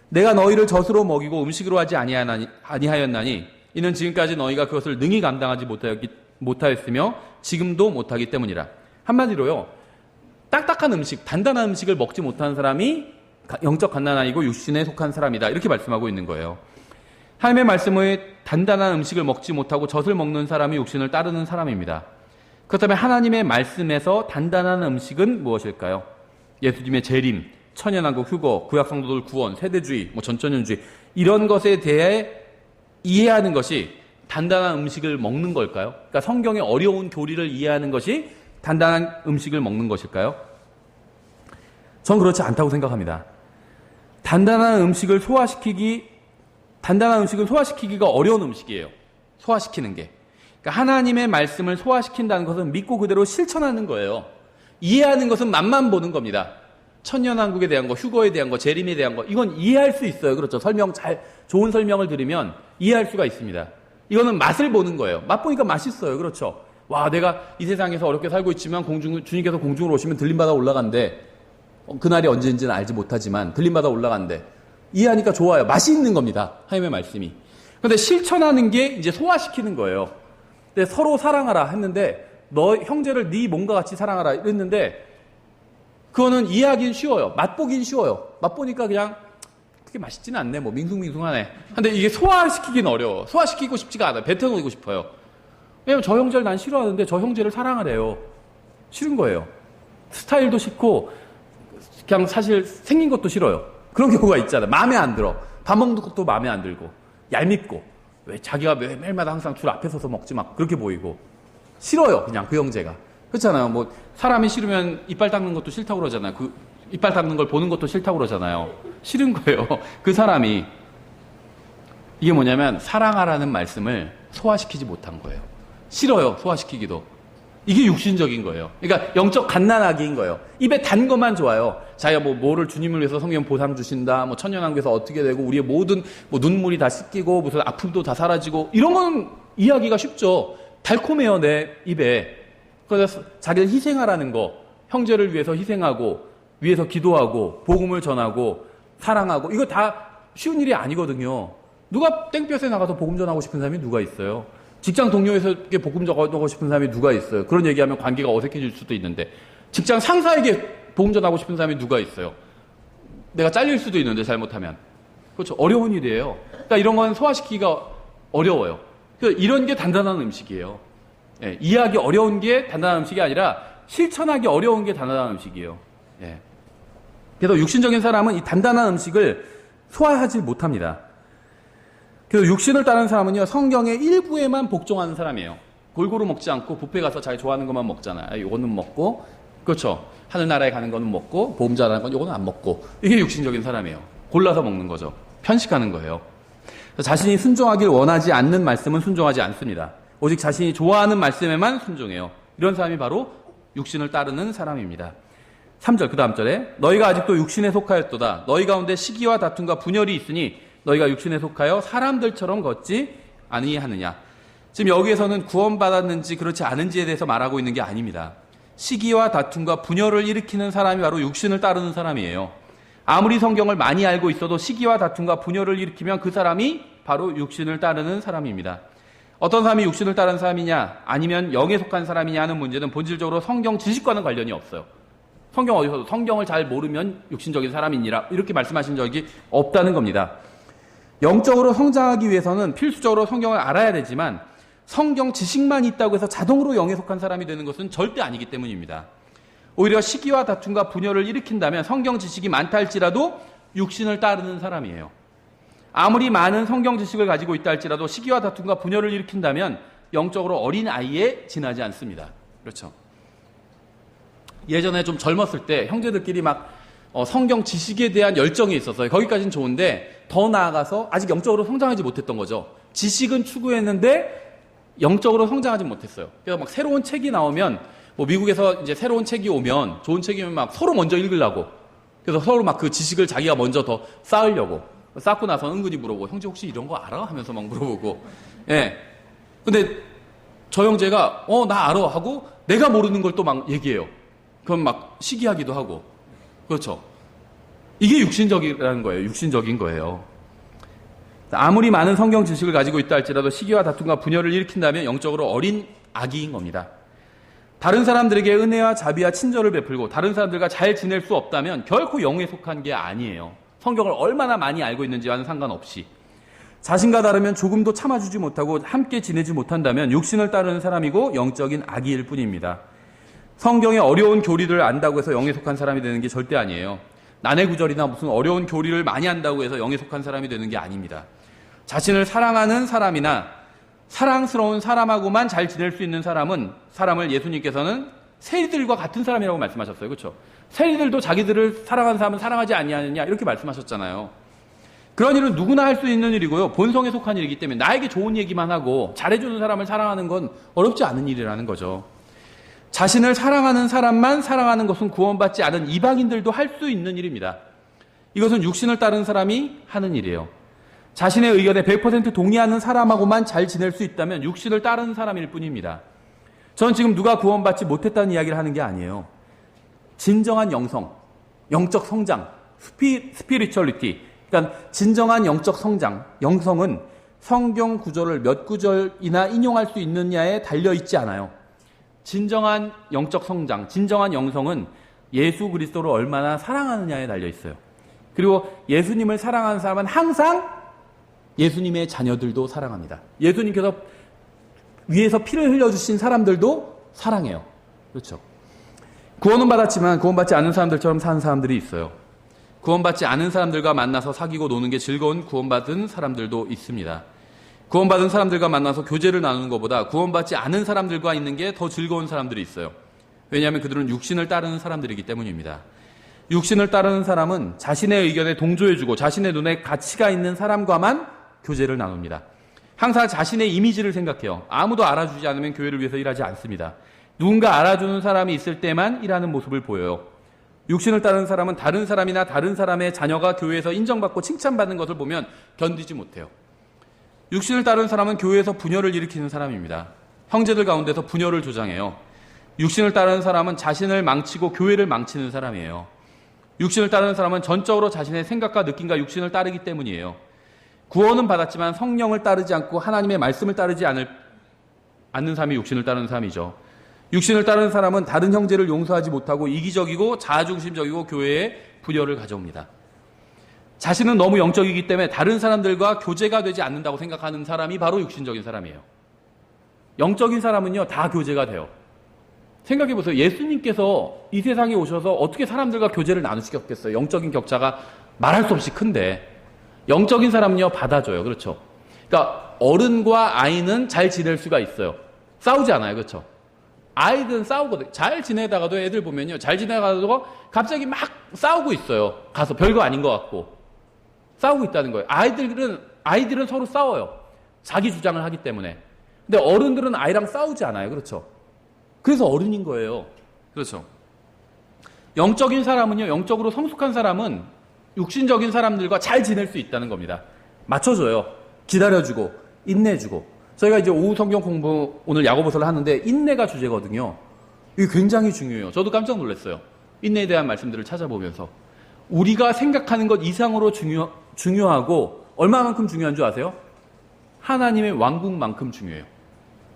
내가 너희를 젖으로 먹이고 음식으로 하지 아니하였나니 이는 지금까지 너희가 그것을 능히 감당하지 못하였으며 지금도 못하기 때문이라. 한마디로요. 딱딱한 음식, 단단한 음식을 먹지 못하는 사람이 영적 갓난아이고 육신에 속한 사람이다. 이렇게 말씀하고 있는 거예요. 하나님의 말씀의 단단한 음식을 먹지 못하고 젖을 먹는 사람이 육신을 따르는 사람입니다. 그렇다면 하나님의 말씀에서 단단한 음식은 무엇일까요? 예수님의 재림, 천연왕국 휴거, 구약 성도들 구원, 세대주의, 전천년주의 이런 것에 대해 이해하는 것이 단단한 음식을 먹는 걸까요? 그러니까 성경의 어려운 교리를 이해하는 것이 단단한 음식을 먹는 것일까요? 전 그렇지 않다고 생각합니다. 단단한 음식은 소화시키기가 어려운 음식이에요. 소화시키는 게. 그러니까 하나님의 말씀을 소화시킨다는 것은 믿고 그대로 실천하는 거예요. 이해하는 것은 맛만 보는 겁니다. 천년왕국에 대한 거, 휴거에 대한 거, 재림에 대한 거 이건 이해할 수 있어요. 그렇죠. 좋은 설명을 들으면 이해할 수가 있습니다. 이거는 맛을 보는 거예요. 맛보니까 맛있어요. 그렇죠. 와, 내가 이 세상에서 어렵게 살고 있지만 주님께서 공중으로 오시면 들림받아 올라간대. 그날이 언제인지는 알지 못하지만 들림받아 올라간대. 이해하니까 좋아요. 맛이 있는 겁니다. 하나님의 말씀이. 그런데 실천하는 게 이제 소화시키는 거예요. 근데 서로 사랑하라 했는데 너 형제를 네 몸과 같이 사랑하라 했는데 그거는 이해하긴 쉬워요. 맛보긴 쉬워요. 맛보니까 그냥 그렇게 맛있지는 않네. 밍숭밍숭하네. 근데 이게 소화시키긴 어려워. 소화시키고 싶지가 않아요. 뱉어놓고 싶어요. 왜냐면 저 형제를 난 싫어하는데 저 형제를 사랑하래요. 싫은 거예요. 스타일도 싫고 그냥 사실 생긴 것도 싫어요. 그런 경우가 있잖아요. 마음에 안 들어. 밥 먹는 것도 마음에 안 들고 얄밉고 왜 자기가 매일마다 항상 줄 앞에 서서 먹지 막 그렇게 보이고 싫어요. 그냥 그 형제가. 그렇잖아요. 사람이 싫으면 이빨 닦는 것도 싫다고 그러잖아요. 그 이빨 닦는 걸 보는 것도 싫다고 그러잖아요. 싫은 거예요. 그 사람이. 이게 뭐냐면 사랑하라는 말씀을 소화시키지 못한 거예요. 싫어요. 소화시키기도. 이게 육신적인 거예요. 그러니까 영적 갓난아기인 거예요. 입에 단 것만 좋아요. 자기가 뭐를 주님을 위해서 성경 보상 주신다. 천년왕국에서 어떻게 되고 우리의 모든 눈물이 다 씻기고 무슨 아픔도 다 사라지고 이런 건 이해하기가 쉽죠. 달콤해요. 내 입에. 그래서 자기를 희생하라는 거. 형제를 위해서 희생하고 위해서 기도하고 복음을 전하고 사랑하고 이거 다 쉬운 일이 아니거든요. 누가 땡볕에 나가서 복음 전하고 싶은 사람이 누가 있어요? 직장 동료에서 복음 전하고 싶은 사람이 누가 있어요? 그런 얘기하면 관계가 어색해질 수도 있는데 직장 상사에게 복음 전하고 싶은 사람이 누가 있어요? 내가 잘릴 수도 있는데 잘못하면. 그렇죠. 어려운 일이에요. 그러니까 이런 건 소화시키기가 어려워요. 그래서 이런 게 단단한 음식이에요. 예, 이해하기 어려운 게 단단한 음식이 아니라 실천하기 어려운 게 단단한 음식이에요. 예. 그래서 육신적인 사람은 이 단단한 음식을 소화하지 못합니다. 그래서 육신을 따르는 사람은요, 성경의 일부에만 복종하는 사람이에요. 골고루 먹지 않고 뷔페 가서 자기 좋아하는 것만 먹잖아요. 요거는 먹고, 그렇죠. 하늘나라에 가는 거는 먹고, 보험자라는 건 요거는 안 먹고. 이게 육신적인 사람이에요. 골라서 먹는 거죠. 편식하는 거예요. 자신이 순종하길 원하지 않는 말씀은 순종하지 않습니다. 오직 자신이 좋아하는 말씀에만 순종해요. 이런 사람이 바로 육신을 따르는 사람입니다. 3절, 그 다음 절에 너희가 아직도 육신에 속하였도다. 너희 가운데 시기와 다툼과 분열이 있으니 너희가 육신에 속하여 사람들처럼 걷지 아니하느냐. 지금 여기에서는 구원받았는지 그렇지 않은지에 대해서 말하고 있는 게 아닙니다. 시기와 다툼과 분열을 일으키는 사람이 바로 육신을 따르는 사람이에요. 아무리 성경을 많이 알고 있어도 시기와 다툼과 분열을 일으키면 그 사람이 바로 육신을 따르는 사람입니다. 어떤 사람이 육신을 따르는 사람이냐 아니면 영에 속한 사람이냐 하는 문제는 본질적으로 성경 지식과는 관련이 없어요. 성경 어디서도 성경을 잘 모르면 육신적인 사람이니라 이렇게 말씀하신 적이 없다는 겁니다. 영적으로 성장하기 위해서는 필수적으로 성경을 알아야 되지만 성경 지식만 있다고 해서 자동으로 영에 속한 사람이 되는 것은 절대 아니기 때문입니다. 오히려 시기와 다툼과 분열을 일으킨다면 성경 지식이 많다 할지라도 육신을 따르는 사람이에요. 아무리 많은 성경 지식을 가지고 있다 할지라도 시기와 다툼과 분열을 일으킨다면 영적으로 어린 아이에 지나지 않습니다. 그렇죠. 예전에 좀 젊었을 때 형제들끼리 막 성경 지식에 대한 열정이 있었어요. 거기까지는 좋은데 더 나아가서 아직 영적으로 성장하지 못했던 거죠. 지식은 추구했는데 영적으로 성장하지 못했어요. 그래서 막 새로운 책이 나오면 뭐 미국에서 이제 새로운 책이 오면 좋은 책이면 막 서로 먼저 읽으려고 그래서 서로 막 그 지식을 자기가 먼저 더 쌓으려고 쌓고 나서 은근히 물어보고 형제 혹시 이런 거 알아? 하면서 막 물어보고 예. 근데 저 형제가 나 알아 하고 내가 모르는 걸 또 막 얘기해요. 그럼 막 시기하기도 하고 그렇죠. 이게 육신적이라는 거예요. 육신적인 거예요. 아무리 많은 성경 지식을 가지고 있다 할지라도 시기와 다툼과 분열을 일으킨다면 영적으로 어린 아기인 겁니다. 다른 사람들에게 은혜와 자비와 친절을 베풀고 다른 사람들과 잘 지낼 수 없다면 결코 영에 속한 게 아니에요. 성경을 얼마나 많이 알고 있는지와는 상관없이 자신과 다르면 조금도 참아주지 못하고 함께 지내지 못한다면 육신을 따르는 사람이고 영적인 아기일 뿐입니다. 성경의 어려운 교리를 안다고 해서 영에 속한 사람이 되는 게 절대 아니에요. 난해 구절이나 무슨 어려운 교리를 많이 안다고 해서 영에 속한 사람이 되는 게 아닙니다. 자신을 사랑하는 사람이나 사랑스러운 사람하고만 잘 지낼 수 있는 사람을 예수님께서는 세리들과 같은 사람이라고 말씀하셨어요. 그렇죠? 세리들도 자기들을 사랑하는 사람은 사랑하지 아니하느냐 이렇게 말씀하셨잖아요. 그런 일은 누구나 할 수 있는 일이고요. 본성에 속한 일이기 때문에 나에게 좋은 얘기만 하고 잘해주는 사람을 사랑하는 건 어렵지 않은 일이라는 거죠. 자신을 사랑하는 사람만 사랑하는 것은 구원받지 않은 이방인들도 할 수 있는 일입니다. 이것은 육신을 따른 사람이 하는 일이에요. 자신의 의견에 100% 동의하는 사람하고만 잘 지낼 수 있다면 육신을 따르는 사람일 뿐입니다. 저는 지금 누가 구원받지 못했다는 이야기를 하는 게 아니에요. 진정한 영적 성장, 스피리추얼리티, 그러니까 진정한 영적 성장, 영성은 성경 구절을 몇 구절이나 인용할 수 있느냐에 달려있지 않아요. 진정한 영적 성장, 진정한 영성은 예수 그리스도를 얼마나 사랑하느냐에 달려있어요. 그리고 예수님을 사랑하는 사람은 항상 예수님의 자녀들도 사랑합니다. 예수님께서 위에서 피를 흘려주신 사람들도 사랑해요. 그렇죠. 구원은 받았지만 구원받지 않은 사람들처럼 사는 사람들이 있어요. 구원받지 않은 사람들과 만나서 사귀고 노는 게 즐거운 구원받은 사람들도 있습니다. 구원받은 사람들과 만나서 교제를 나누는 것보다 구원받지 않은 사람들과 있는 게 더 즐거운 사람들이 있어요. 왜냐하면 그들은 육신을 따르는 사람들이기 때문입니다. 육신을 따르는 사람은 자신의 의견에 동조해주고 자신의 눈에 가치가 있는 사람과만 교제를 나눕니다. 항상 자신의 이미지를 생각해요. 아무도 알아주지 않으면 교회를 위해서 일하지 않습니다. 누군가 알아주는 사람이 있을 때만 일하는 모습을 보여요. 육신을 따르는 사람은 다른 사람이나 다른 사람의 자녀가 교회에서 인정받고 칭찬받는 것을 보면 견디지 못해요. 육신을 따르는 사람은 교회에서 분열을 일으키는 사람입니다. 형제들 가운데서 분열을 조장해요. 육신을 따르는 사람은 자신을 망치고 교회를 망치는 사람이에요. 육신을 따르는 사람은 전적으로 자신의 생각과 느낌과 육신을 따르기 때문이에요. 구원은 받았지만 성령을 따르지 않고 하나님의 말씀을 따르지 않는 사람이 육신을 따르는 사람이죠. 육신을 따르는 사람은 다른 형제를 용서하지 못하고 이기적이고 자아중심적이고 교회에 분열을 가져옵니다. 자신은 너무 영적이기 때문에 다른 사람들과 교제가 되지 않는다고 생각하는 사람이 바로 육신적인 사람이에요. 영적인 사람은요, 다 교제가 돼요. 생각해보세요. 예수님께서 이 세상에 오셔서 어떻게 사람들과 교제를 나누시겠겠어요? 영적인 격차가 말할 수 없이 큰데. 영적인 사람은요, 받아줘요. 그렇죠? 그러니까 어른과 아이는 잘 지낼 수가 있어요. 싸우지 않아요. 그렇죠? 아이들은 싸우거든요. 잘 지내다가도 애들 보면요, 잘 지내다가도 갑자기 막 싸우고 있어요. 가서 별거 아닌 것 같고. 싸우고 있다는 거예요. 아이들은 서로 싸워요. 자기 주장을 하기 때문에. 근데 어른들은 아이랑 싸우지 않아요. 그렇죠? 그래서 어른인 거예요. 그렇죠? 영적인 사람은요, 영적으로 성숙한 사람은 육신적인 사람들과 잘 지낼 수 있다는 겁니다. 맞춰줘요. 기다려주고, 인내해주고. 저희가 이제 오후 성경 공부, 오늘 야고보서를 하는데, 인내가 주제거든요. 이게 굉장히 중요해요. 저도 깜짝 놀랐어요. 인내에 대한 말씀들을 찾아보면서. 우리가 생각하는 것 이상으로 중요하고, 얼마만큼 중요한 줄 아세요? 하나님의 왕국만큼 중요해요.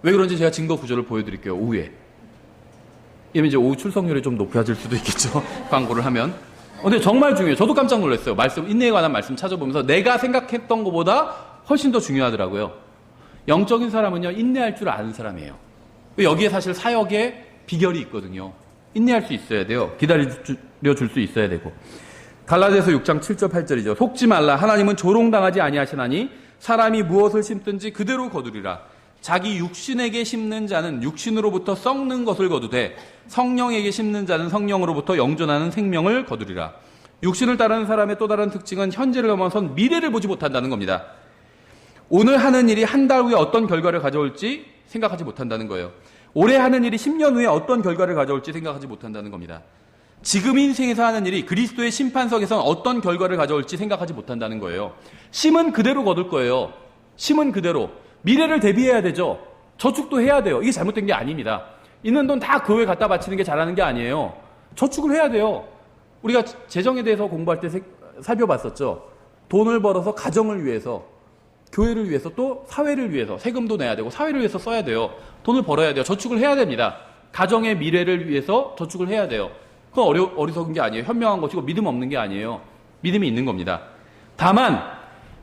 왜 그런지 제가 증거 구조를 보여드릴게요. 오후에. 이러면 이제 오후 출석률이 좀 높아질 수도 있겠죠. 광고를 하면. 근데 정말 중요해요. 저도 깜짝 놀랐어요. 인내에 관한 말씀 찾아보면서 내가 생각했던 것보다 훨씬 더 중요하더라고요. 영적인 사람은요, 인내할 줄 아는 사람이에요. 여기에 사실 사역의 비결이 있거든요. 인내할 수 있어야 돼요. 기다려줄 수 있어야 되고. 갈라디아서 6장 7절 8절이죠. 속지 말라. 하나님은 조롱당하지 아니하시나니 사람이 무엇을 심든지 그대로 거두리라. 자기 육신에게 심는 자는 육신으로부터 썩는 것을 거두되 성령에게 심는 자는 성령으로부터 영존하는 생명을 거두리라. 육신을 따르는 사람의 또 다른 특징은 현재를 넘어선 미래를 보지 못한다는 겁니다. 오늘 하는 일이 한 달 후에 어떤 결과를 가져올지 생각하지 못한다는 거예요. 올해 하는 일이 10년 후에 어떤 결과를 가져올지 생각하지 못한다는 겁니다. 지금 인생에서 하는 일이 그리스도의 심판석에서는 어떤 결과를 가져올지 생각하지 못한다는 거예요. 심은 그대로 거둘 거예요. 심은 그대로. 미래를 대비해야 되죠. 저축도 해야 돼요. 이게 잘못된 게 아닙니다. 있는 돈 다 교회에 갖다 바치는 게 잘하는 게 아니에요. 저축을 해야 돼요. 우리가 재정에 대해서 공부할 때 살펴봤었죠. 돈을 벌어서 가정을 위해서, 교회를 위해서, 또 사회를 위해서 세금도 내야 되고 사회를 위해서 써야 돼요. 돈을 벌어야 돼요. 저축을 해야 됩니다. 가정의 미래를 위해서 저축을 해야 돼요. 그건 어리석은 게 아니에요. 현명한 것이고 믿음 없는 게 아니에요. 믿음이 있는 겁니다. 다만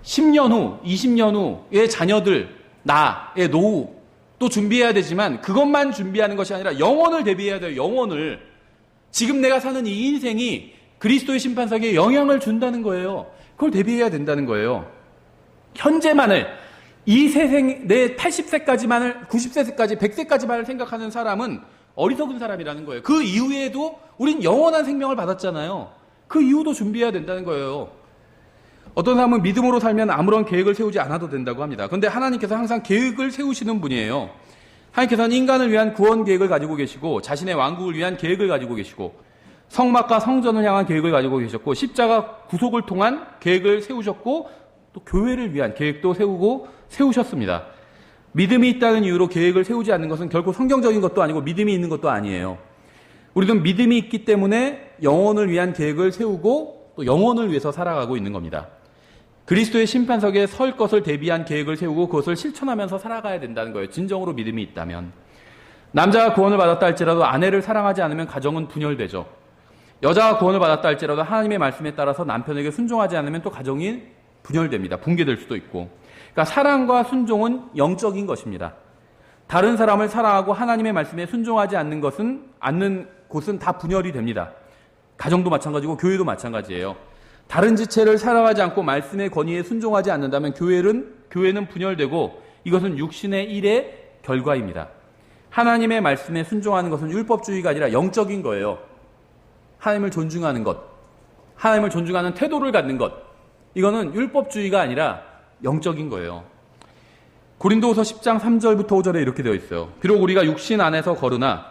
10년 후, 20년 후의 자녀들, 나의 노후 또 준비해야 되지만 그것만 준비하는 것이 아니라 영혼을 대비해야 돼요. 영혼을. 지금 내가 사는 이 인생이 그리스도의 심판석에 영향을 준다는 거예요. 그걸 대비해야 된다는 거예요. 현재만을, 이 세생, 내 80세까지만을, 90세까지, 100세까지만을 생각하는 사람은 어리석은 사람이라는 거예요. 그 이후에도 우린 영원한 생명을 받았잖아요. 그 이후도 준비해야 된다는 거예요. 어떤 사람은 믿음으로 살면 아무런 계획을 세우지 않아도 된다고 합니다. 그런데 하나님께서 항상 계획을 세우시는 분이에요. 하나님께서는 인간을 위한 구원 계획을 가지고 계시고 자신의 왕국을 위한 계획을 가지고 계시고 성막과 성전을 향한 계획을 가지고 계셨고 십자가 구속을 통한 계획을 세우셨고 또 교회를 위한 계획도 세우셨습니다. 믿음이 있다는 이유로 계획을 세우지 않는 것은 결코 성경적인 것도 아니고 믿음이 있는 것도 아니에요. 우리는 믿음이 있기 때문에 영혼을 위한 계획을 세우고 또 영혼을 위해서 살아가고 있는 겁니다. 그리스도의 심판석에 설 것을 대비한 계획을 세우고 그것을 실천하면서 살아가야 된다는 거예요. 진정으로 믿음이 있다면. 남자가 구원을 받았다 할지라도 아내를 사랑하지 않으면 가정은 분열되죠. 여자가 구원을 받았다 할지라도 하나님의 말씀에 따라서 남편에게 순종하지 않으면 또 가정이 분열됩니다. 붕괴될 수도 있고. 그러니까 사랑과 순종은 영적인 것입니다. 다른 사람을 사랑하고 하나님의 말씀에 순종하지 않는 곳은 다 분열이 됩니다. 가정도 마찬가지고 교회도 마찬가지예요. 다른 지체를 사랑하지 않고 말씀의 권위에 순종하지 않는다면 교회는 분열되고 이것은 육신의 일의 결과입니다. 하나님의 말씀에 순종하는 것은 율법주의가 아니라 영적인 거예요. 하나님을 존중하는 것, 하나님을 존중하는 태도를 갖는 것, 이거는 율법주의가 아니라 영적인 거예요. 고린도후서 10장 3절부터 5절에 이렇게 되어 있어요. 비록 우리가 육신 안에서 거르나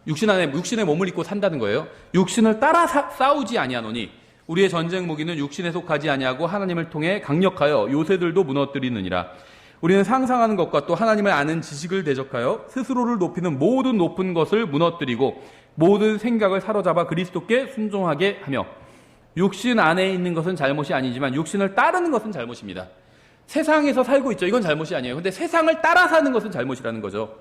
육신의 몸을 입고 산다는 거예요. 육신을 따라 싸우지 아니하노니 우리의 전쟁 무기는 육신에 속하지 아니하고 하나님을 통해 강력하여 요새들도 무너뜨리느니라. 우리는 상상하는 것과 또 하나님을 아는 지식을 대적하여 스스로를 높이는 모든 높은 것을 무너뜨리고 모든 생각을 사로잡아 그리스도께 순종하게 하며 육신 안에 있는 것은 잘못이 아니지만 육신을 따르는 것은 잘못입니다. 세상에서 살고 있죠. 이건 잘못이 아니에요. 근데 세상을 따라 사는 것은 잘못이라는 거죠.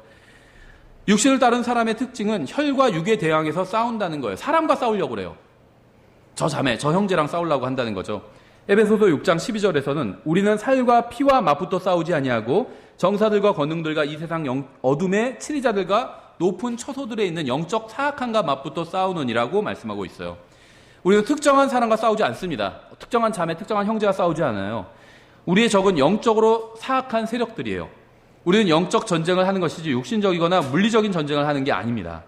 육신을 따른 사람의 특징은 혈과 육에 대항해서 싸운다는 거예요. 사람과 싸우려고 그래요. 저 자매, 저 형제랑 싸우려고 한다는 거죠. 에베소서 6장 12절에서는 우리는 살과 피와 맞붙어 싸우지 아니하고 정사들과 권능들과 이 세상 어둠의 치리자들과 높은 처소들에 있는 영적 사악함과 맞붙어 싸우느니라고 말씀하고 있어요. 우리는 특정한 사람과 싸우지 않습니다. 특정한 자매, 특정한 형제와 싸우지 않아요. 우리의 적은 영적으로 사악한 세력들이에요. 우리는 영적 전쟁을 하는 것이지 육신적이거나 물리적인 전쟁을 하는 게 아닙니다.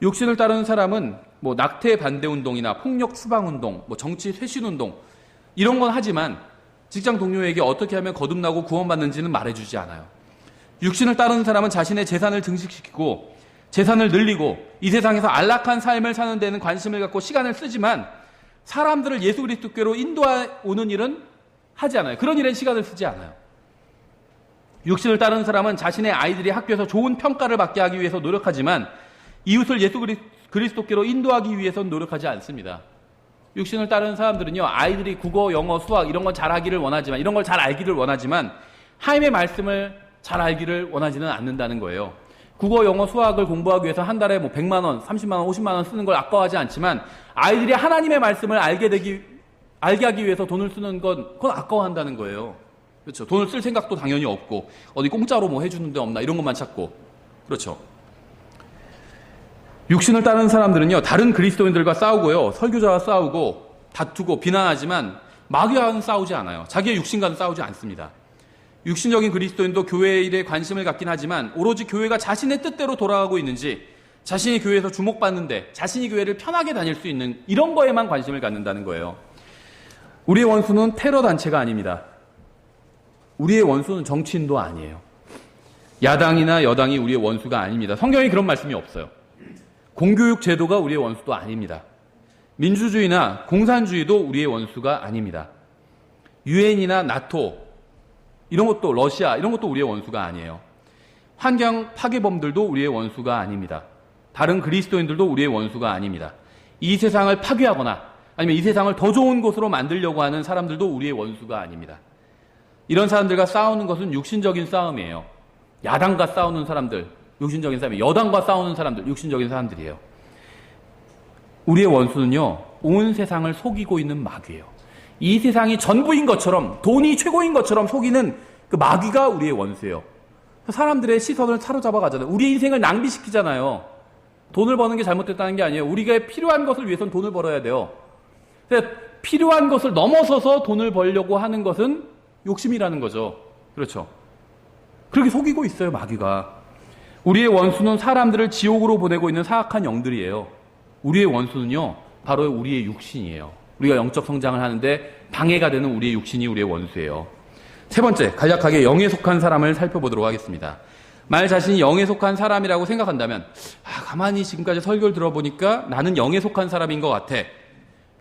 육신을 따르는 사람은 낙태 반대 운동이나 폭력 추방 운동, 정치 쇄신 운동 이런 건 하지만 직장 동료에게 어떻게 하면 거듭나고 구원받는지는 말해주지 않아요. 육신을 따르는 사람은 자신의 재산을 증식시키고 재산을 늘리고 이 세상에서 안락한 삶을 사는 데는 관심을 갖고 시간을 쓰지만 사람들을 예수 그리스도께로 인도하는 일은 하지 않아요. 그런 일엔 시간을 쓰지 않아요. 육신을 따르는 사람은 자신의 아이들이 학교에서 좋은 평가를 받게 하기 위해서 노력하지만 이웃을 예수 그리스도께로 인도하기 위해서는 노력하지 않습니다. 육신을 따르는 사람들은요, 아이들이 국어, 영어, 수학 이런 걸 잘하기를 원하지만, 이런 걸 잘 알기를 원하지만 하나님의 말씀을 잘 알기를 원하지는 않는다는 거예요. 국어, 영어, 수학을 공부하기 위해서 한 달에 100만 원, 30만 원, 50만 원 쓰는 걸 아까워하지 않지만 아이들이 하나님의 말씀을 알게 하기 위해서 돈을 쓰는 그건 아까워한다는 거예요. 그렇죠. 돈을 쓸 생각도 당연히 없고 어디 공짜로 해주는 데 없나 이런 것만 찾고. 그렇죠. 육신을 따르는 사람들은요, 다른 그리스도인들과 싸우고요, 설교자와 싸우고 다투고 비난하지만 마귀와는 싸우지 않아요. 자기의 육신과는 싸우지 않습니다. 육신적인 그리스도인도 교회 일에 관심을 갖긴 하지만 오로지 교회가 자신의 뜻대로 돌아가고 있는지, 자신이 교회에서 주목받는데 자신이 교회를 편하게 다닐 수 있는 이런 거에만 관심을 갖는다는 거예요. 우리의 원수는 테러 단체가 아닙니다. 우리의 원수는 정치인도 아니에요. 야당이나 여당이 우리의 원수가 아닙니다. 성경에 그런 말씀이 없어요. 공교육 제도가 우리의 원수도 아닙니다. 민주주의나 공산주의도 우리의 원수가 아닙니다. 유엔이나 나토 이런 것도, 러시아 이런 것도 우리의 원수가 아니에요. 환경 파괴범들도 우리의 원수가 아닙니다. 다른 그리스도인들도 우리의 원수가 아닙니다. 이 세상을 파괴하거나 아니면 이 세상을 더 좋은 곳으로 만들려고 하는 사람들도 우리의 원수가 아닙니다. 이런 사람들과 싸우는 것은 육신적인 싸움이에요. 야당과 싸우는 사람들, 육신적인 사람이에요. 여당과 싸우는 사람들, 육신적인 사람들이에요. 우리의 원수는요, 온 세상을 속이고 있는 마귀예요. 이 세상이 전부인 것처럼, 돈이 최고인 것처럼 속이는 그 마귀가 우리의 원수예요. 사람들의 시선을 사로잡아 가잖아요. 우리의 인생을 낭비시키잖아요. 돈을 버는 게 잘못됐다는 게 아니에요. 우리가 필요한 것을 위해서는 돈을 벌어야 돼요. 필요한 것을 넘어서서 돈을 벌려고 하는 것은 욕심이라는 거죠. 그렇죠. 그렇게 속이고 있어요, 마귀가. 우리의 원수는 사람들을 지옥으로 보내고 있는 사악한 영들이에요. 우리의 원수는요, 바로 우리의 육신이에요. 우리가 영적 성장을 하는데 방해가 되는 우리의 육신이 우리의 원수예요. 세 번째, 간략하게 영에 속한 사람을 살펴보도록 하겠습니다. 만약 자신이 영에 속한 사람이라고 생각한다면, 가만히 지금까지 설교를 들어보니까 나는 영에 속한 사람인 것 같아.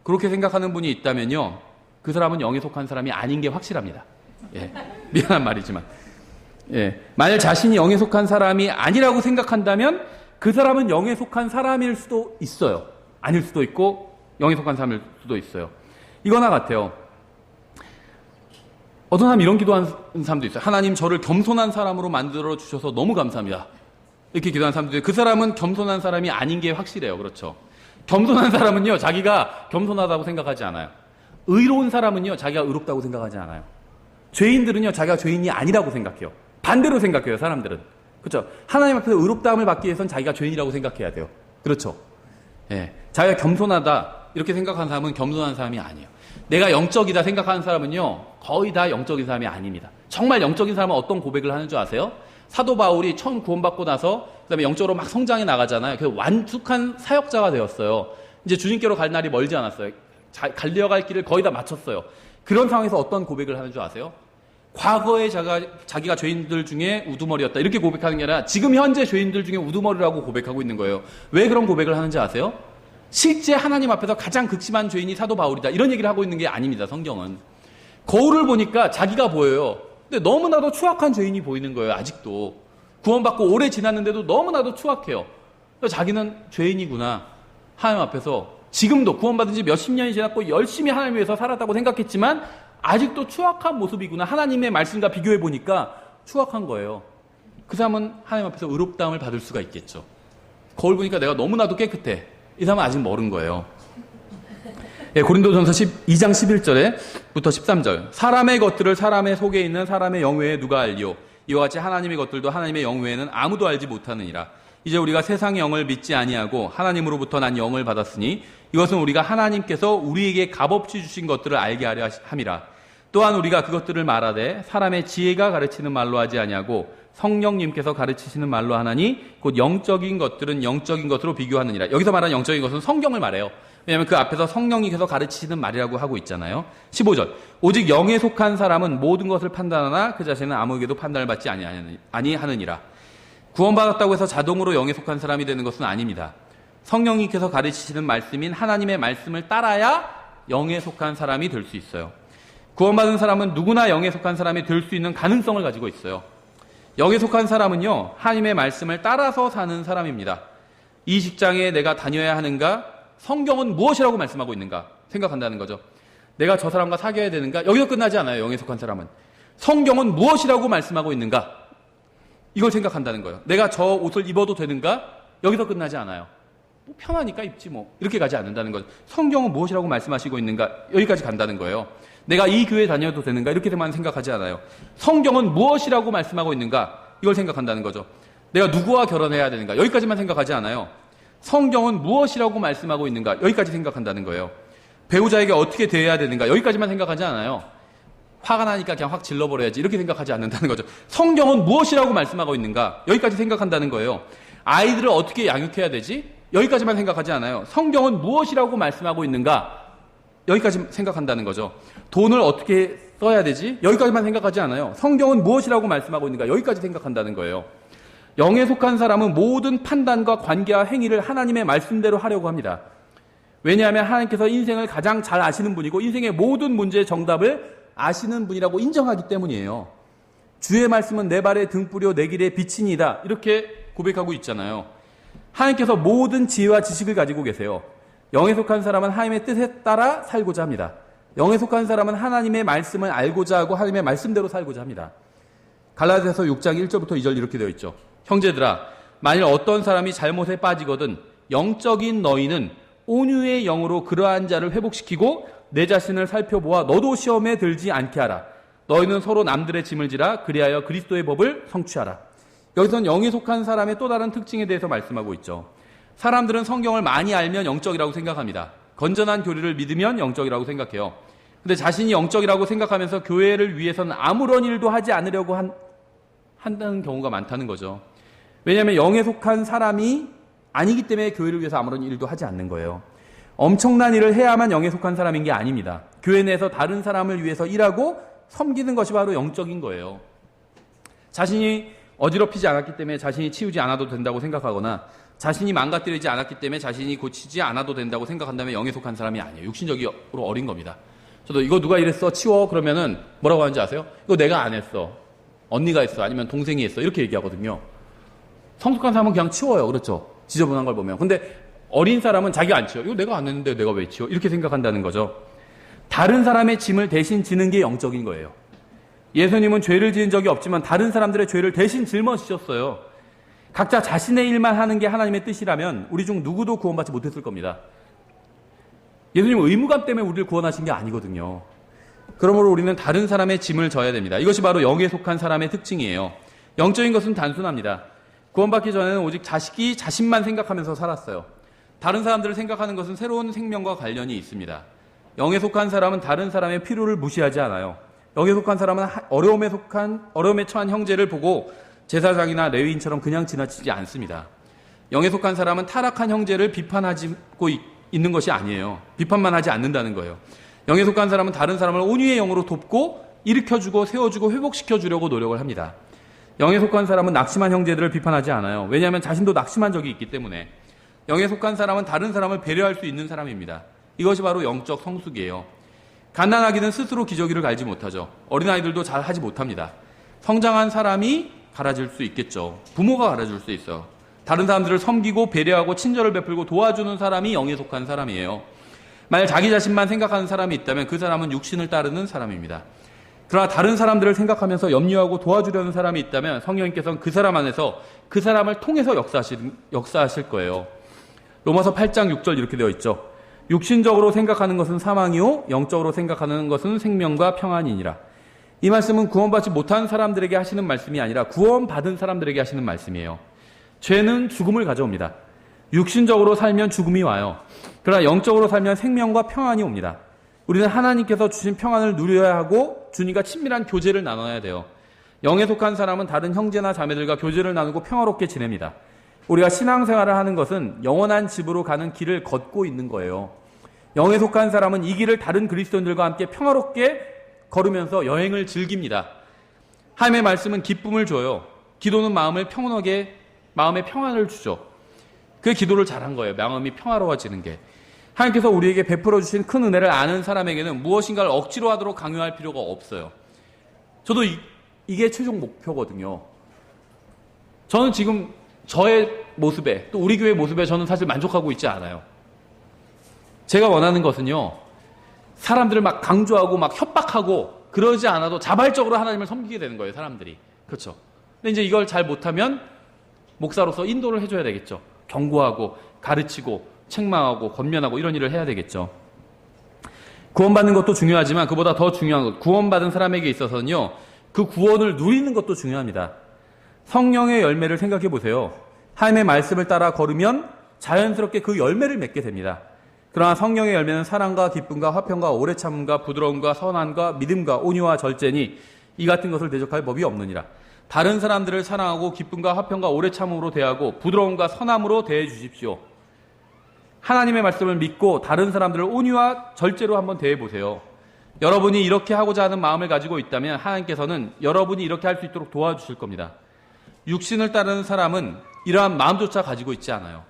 그렇게 생각하는 분이 있다면요, 그 사람은 영에 속한 사람이 아닌 게 확실합니다. 예, 미안한 말이지만. 예, 만약 자신이 영에 속한 사람이 아니라고 생각한다면 그 사람은 영에 속한 사람일 수도 있어요. 아닐 수도 있고 영에 속한 사람일 수도 있어요. 이거나 같아요. 어떤 사람 이런 기도하는 사람도 있어요. 하나님, 저를 겸손한 사람으로 만들어 주셔서 너무 감사합니다. 이렇게 기도하는 사람도 있어요. 그 사람은 겸손한 사람이 아닌 게 확실해요. 그렇죠. 겸손한 사람은요, 자기가 겸손하다고 생각하지 않아요. 의로운 사람은요, 자기가 의롭다고 생각하지 않아요. 죄인들은요, 자기가 죄인이 아니라고 생각해요. 반대로 생각해요, 사람들은. 그렇죠. 하나님 앞에서 의롭다함을 받기 위해서는 자기가 죄인이라고 생각해야 돼요. 그렇죠. 예, 자기가 겸손하다 이렇게 생각하는 사람은 겸손한 사람이 아니에요. 내가 영적이다 생각하는 사람은요, 거의 다 영적인 사람이 아닙니다. 정말 영적인 사람은 어떤 고백을 하는 줄 아세요? 사도 바울이 처음 구원받고 나서 그다음에 영적으로 막 성장해 나가잖아요. 그래서 완숙한 사역자가 되었어요. 이제 주님께로 갈 날이 멀지 않았어요. 달려갈 길을 거의 다 마쳤어요. 그런 상황에서 어떤 고백을 하는 줄 아세요? 과거에 자기가 죄인들 중에 우두머리였다 이렇게 고백하는 게 아니라 지금 현재 죄인들 중에 우두머리라고 고백하고 있는 거예요. 왜 그런 고백을 하는지 아세요? 실제 하나님 앞에서 가장 극심한 죄인이 사도 바울이다 이런 얘기를 하고 있는 게 아닙니다. 성경은. 거울을 보니까 자기가 보여요. 근데 너무나도 추악한 죄인이 보이는 거예요. 아직도. 구원받고 오래 지났는데도 너무나도 추악해요. 그래서 자기는 죄인이구나. 하나님 앞에서 지금도 구원받은 지 몇십 년이 지났고 열심히 하나님 위해서 살았다고 생각했지만 아직도 추악한 모습이구나. 하나님의 말씀과 비교해 보니까 추악한 거예요. 그 사람은 하나님 앞에서 의롭다함을 받을 수가 있겠죠. 거울 보니까 내가 너무나도 깨끗해. 이 사람은 아직 멀은 거예요. 예, 고린도전서 2장 11절에부터 13절. 사람의 것들을 사람의 속에 있는 사람의 영 외에 누가 알리오? 이와 같이 하나님의 것들도 하나님의 영 외에는 아무도 알지 못하느니라. 이제 우리가 세상의 영을 믿지 아니하고 하나님으로부터 난 영을 받았으니 이것은 우리가 하나님께서 우리에게 값없이 주신 것들을 알게 하려 함이라. 또한 우리가 그것들을 말하되 사람의 지혜가 가르치는 말로 하지 아니하고 성령님께서 가르치시는 말로 하나니 곧 영적인 것들은 영적인 것으로 비교하느니라. 여기서 말하는 영적인 것은 성경을 말해요. 왜냐하면 그 앞에서 성령님께서 가르치시는 말이라고 하고 있잖아요. 15절 오직 영에 속한 사람은 모든 것을 판단하나 그 자신은 아무에게도 판단을 받지 아니하느니라. 구원받았다고 해서 자동으로 영에 속한 사람이 되는 것은 아닙니다. 성령님께서 가르치시는 말씀인 하나님의 말씀을 따라야 영에 속한 사람이 될 수 있어요. 구원받은 사람은 누구나 영에 속한 사람이 될 수 있는 가능성을 가지고 있어요. 영에 속한 사람은요, 하나님의 말씀을 따라서 사는 사람입니다. 이 직장에 내가 다녀야 하는가? 성경은 무엇이라고 말씀하고 있는가? 생각한다는 거죠. 내가 저 사람과 사귀어야 되는가? 여기서 끝나지 않아요. 영에 속한 사람은. 성경은 무엇이라고 말씀하고 있는가? 이걸 생각한다는 거예요. 내가 저 옷을 입어도 되는가? 여기서 끝나지 않아요. 뭐 편하니까 입지 뭐. 이렇게 가지 않는다는 거죠. 성경은 무엇이라고 말씀하시고 있는가? 여기까지 간다는 거예요. 내가 이 교회 다녀도 되는가? 이렇게만 생각하지 않아요. 성경은 무엇이라고 말씀하고 있는가? 이걸 생각한다는 거죠. 내가 누구와 결혼해야 되는가? 여기까지만 생각하지 않아요. 성경은 무엇이라고 말씀하고 있는가? 여기까지 생각한다는 거예요. 배우자에게 어떻게 대해야 되는가? 여기까지만 생각하지 않아요. 화가 나니까 그냥 확 질러버려야지 이렇게 생각하지 않는다는 거죠. 성경은 무엇이라고 말씀하고 있는가? 여기까지 생각한다는 거예요. 아이들을 어떻게 양육해야 되지? 여기까지만 생각하지 않아요. 성경은 무엇이라고 말씀하고 있는가? 여기까지 생각한다는 거죠. 돈을 어떻게 써야 되지? 여기까지만 생각하지 않아요. 성경은 무엇이라고 말씀하고 있는가? 여기까지 생각한다는 거예요. 영에 속한 사람은 모든 판단과 관계와 행위를 하나님의 말씀대로 하려고 합니다. 왜냐하면 하나님께서 인생을 가장 잘 아시는 분이고 인생의 모든 문제의 정답을 아시는 분이라고 인정하기 때문이에요. 주의 말씀은 내 발의 등불이요 내 길의 빛이니이다. 이렇게 고백하고 있잖아요. 하나님께서 모든 지혜와 지식을 가지고 계세요. 영에 속한 사람은 하나님의 뜻에 따라 살고자 합니다. 영에 속한 사람은 하나님의 말씀을 알고자 하고 하나님의 말씀대로 살고자 합니다. 갈라디아서 6장 1절부터 2절 이렇게 되어 있죠. 형제들아, 만일 어떤 사람이 잘못에 빠지거든 영적인 너희는 온유의 영으로 그러한 자를 회복시키고 내 자신을 살펴보아 너도 시험에 들지 않게 하라. 너희는 서로 남들의 짐을 지라 그리하여 그리스도의 법을 성취하라. 여기서는 영에 속한 사람의 또 다른 특징에 대해서 말씀하고 있죠. 사람들은 성경을 많이 알면 영적이라고 생각합니다. 건전한 교리를 믿으면 영적이라고 생각해요. 근데 자신이 영적이라고 생각하면서 교회를 위해서는 아무런 일도 하지 않으려고 한다는 경우가 많다는 거죠. 왜냐하면 영에 속한 사람이 아니기 때문에 교회를 위해서 아무런 일도 하지 않는 거예요. 엄청난 일을 해야만 영에 속한 사람인 게 아닙니다. 교회 내에서 다른 사람을 위해서 일하고 섬기는 것이 바로 영적인 거예요. 자신이 어지럽히지 않았기 때문에 자신이 치우지 않아도 된다고 생각하거나 자신이 망가뜨리지 않았기 때문에 자신이 고치지 않아도 된다고 생각한다면 영에 속한 사람이 아니에요. 육신적으로 어린 겁니다. 저도 이거 누가 이랬어? 치워? 그러면은 뭐라고 하는지 아세요? 이거 내가 안 했어. 언니가 했어. 아니면 동생이 했어. 이렇게 얘기하거든요. 성숙한 사람은 그냥 치워요. 그렇죠? 지저분한 걸 보면. 근데 어린 사람은 자기가 안 치워. 이거 내가 안 했는데 내가 왜 치워? 이렇게 생각한다는 거죠. 다른 사람의 짐을 대신 지는 게 영적인 거예요. 예수님은 죄를 지은 적이 없지만 다른 사람들의 죄를 대신 짊어지셨어요. 각자 자신의 일만 하는 게 하나님의 뜻이라면 우리 중 누구도 구원받지 못했을 겁니다. 예수님은 의무감 때문에 우리를 구원하신 게 아니거든요. 그러므로 우리는 다른 사람의 짐을 져야 됩니다. 이것이 바로 영에 속한 사람의 특징이에요. 영적인 것은 단순합니다. 구원받기 전에는 오직 자식이 자신만 생각하면서 살았어요. 다른 사람들을 생각하는 것은 새로운 생명과 관련이 있습니다. 영에 속한 사람은 다른 사람의 필요를 무시하지 않아요. 영에 속한 사람은 어려움에 처한 형제를 보고 제사장이나 레위인처럼 그냥 지나치지 않습니다. 영에 속한 사람은 타락한 형제를 비판하고 있는 것이 아니에요. 비판만 하지 않는다는 거예요. 영에 속한 사람은 다른 사람을 온유의 영으로 돕고 일으켜주고 세워주고 회복시켜주려고 노력을 합니다. 영에 속한 사람은 낙심한 형제들을 비판하지 않아요. 왜냐하면 자신도 낙심한 적이 있기 때문에. 영에 속한 사람은 다른 사람을 배려할 수 있는 사람입니다. 이것이 바로 영적 성숙이에요. 갓난아기는 스스로 기저귀를 갈지 못하죠. 어린아이들도 잘 하지 못합니다. 성장한 사람이 갈아줄 수 있겠죠. 부모가 갈아줄 수 있어요. 다른 사람들을 섬기고 배려하고 친절을 베풀고 도와주는 사람이 영에 속한 사람이에요. 만약 자기 자신만 생각하는 사람이 있다면 그 사람은 육신을 따르는 사람입니다. 그러나 다른 사람들을 생각하면서 염려하고 도와주려는 사람이 있다면 성령님께서는 그 사람 안에서 그 사람을 통해서 역사하실 거예요. 로마서 8장 6절 이렇게 되어 있죠. 육신적으로 생각하는 것은 사망이요 영적으로 생각하는 것은 생명과 평안이니라. 이 말씀은 구원받지 못한 사람들에게 하시는 말씀이 아니라 구원받은 사람들에게 하시는 말씀이에요. 죄는 죽음을 가져옵니다. 육신적으로 살면 죽음이 와요. 그러나 영적으로 살면 생명과 평안이 옵니다. 우리는 하나님께서 주신 평안을 누려야 하고 주님과 친밀한 교제를 나눠야 돼요. 영에 속한 사람은 다른 형제나 자매들과 교제를 나누고 평화롭게 지냅니다. 우리가 신앙생활을 하는 것은 영원한 집으로 가는 길을 걷고 있는 거예요. 영에 속한 사람은 이 길을 다른 그리스도인들과 함께 평화롭게 걸으면서 여행을 즐깁니다. 하나님의 말씀은 기쁨을 줘요. 기도는 마음에 평안을 주죠. 그 기도를 잘한 거예요. 마음이 평화로워지는 게. 하나님께서 우리에게 베풀어 주신 큰 은혜를 아는 사람에게는 무엇인가를 억지로 하도록 강요할 필요가 없어요. 저도 이게 최종 목표거든요. 저는 지금 저의 모습에, 또 우리 교회 모습에 저는 사실 만족하고 있지 않아요. 제가 원하는 것은요, 사람들을 막 강조하고 막 협박하고 그러지 않아도 자발적으로 하나님을 섬기게 되는 거예요, 사람들이. 그렇죠. 근데 이제 이걸 잘 못하면 목사로서 인도를 해줘야 되겠죠. 경고하고 가르치고 책망하고 권면하고 이런 일을 해야 되겠죠. 구원받는 것도 중요하지만 그보다 더 중요한 것, 구원받은 사람에게 있어서는요, 그 구원을 누리는 것도 중요합니다. 성령의 열매를 생각해 보세요. 하나님의 말씀을 따라 걸으면 자연스럽게 그 열매를 맺게 됩니다. 그러나 성령의 열매는 사랑과 기쁨과 화평과 오래 참음과 부드러움과 선함과 믿음과 온유와 절제니 이 같은 것을 대적할 법이 없느니라. 다른 사람들을 사랑하고 기쁨과 화평과 오래 참음으로 대하고 부드러움과 선함으로 대해 주십시오. 하나님의 말씀을 믿고 다른 사람들을 온유와 절제로 한번 대해 보세요. 여러분이 이렇게 하고자 하는 마음을 가지고 있다면 하나님께서는 여러분이 이렇게 할 수 있도록 도와주실 겁니다. 육신을 따르는 사람은 이러한 마음조차 가지고 있지 않아요.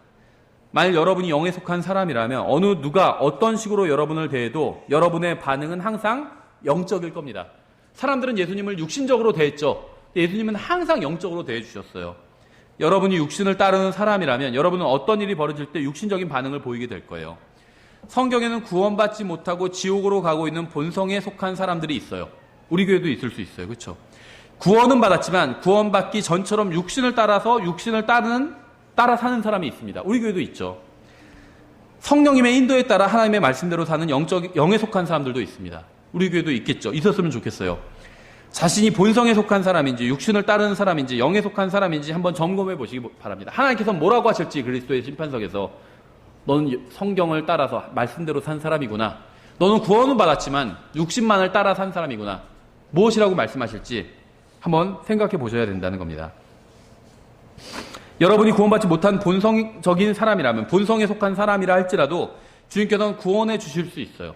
만일 여러분이 영에 속한 사람이라면 어느 누가 어떤 식으로 여러분을 대해도 여러분의 반응은 항상 영적일 겁니다. 사람들은 예수님을 육신적으로 대했죠. 예수님은 항상 영적으로 대해 주셨어요. 여러분이 육신을 따르는 사람이라면 여러분은 어떤 일이 벌어질 때 육신적인 반응을 보이게 될 거예요. 성경에는 구원받지 못하고 지옥으로 가고 있는 본성에 속한 사람들이 있어요. 우리 교회도 있을 수 있어요. 그렇죠? 구원은 받았지만 구원받기 전처럼 육신을 따라서 육신을 따라 사는 사람이 있습니다. 우리 교회도 있죠. 성령님의 인도에 따라 하나님의 말씀대로 사는 영에 속한 사람들도 있습니다. 우리 교회도 있겠죠. 있었으면 좋겠어요. 자신이 본성에 속한 사람인지 육신을 따르는 사람인지 영에 속한 사람인지 한번 점검해 보시기 바랍니다. 하나님께서 뭐라고 하실지 그리스도의 심판석에서 너는 성경을 따라서 말씀대로 산 사람이구나. 너는 구원은 받았지만 육신만을 따라 산 사람이구나. 무엇이라고 말씀하실지 한번 생각해 보셔야 된다는 겁니다. 여러분이 구원받지 못한 본성적인 사람이라면, 본성에 속한 사람이라 할지라도 주님께서는 구원해 주실 수 있어요.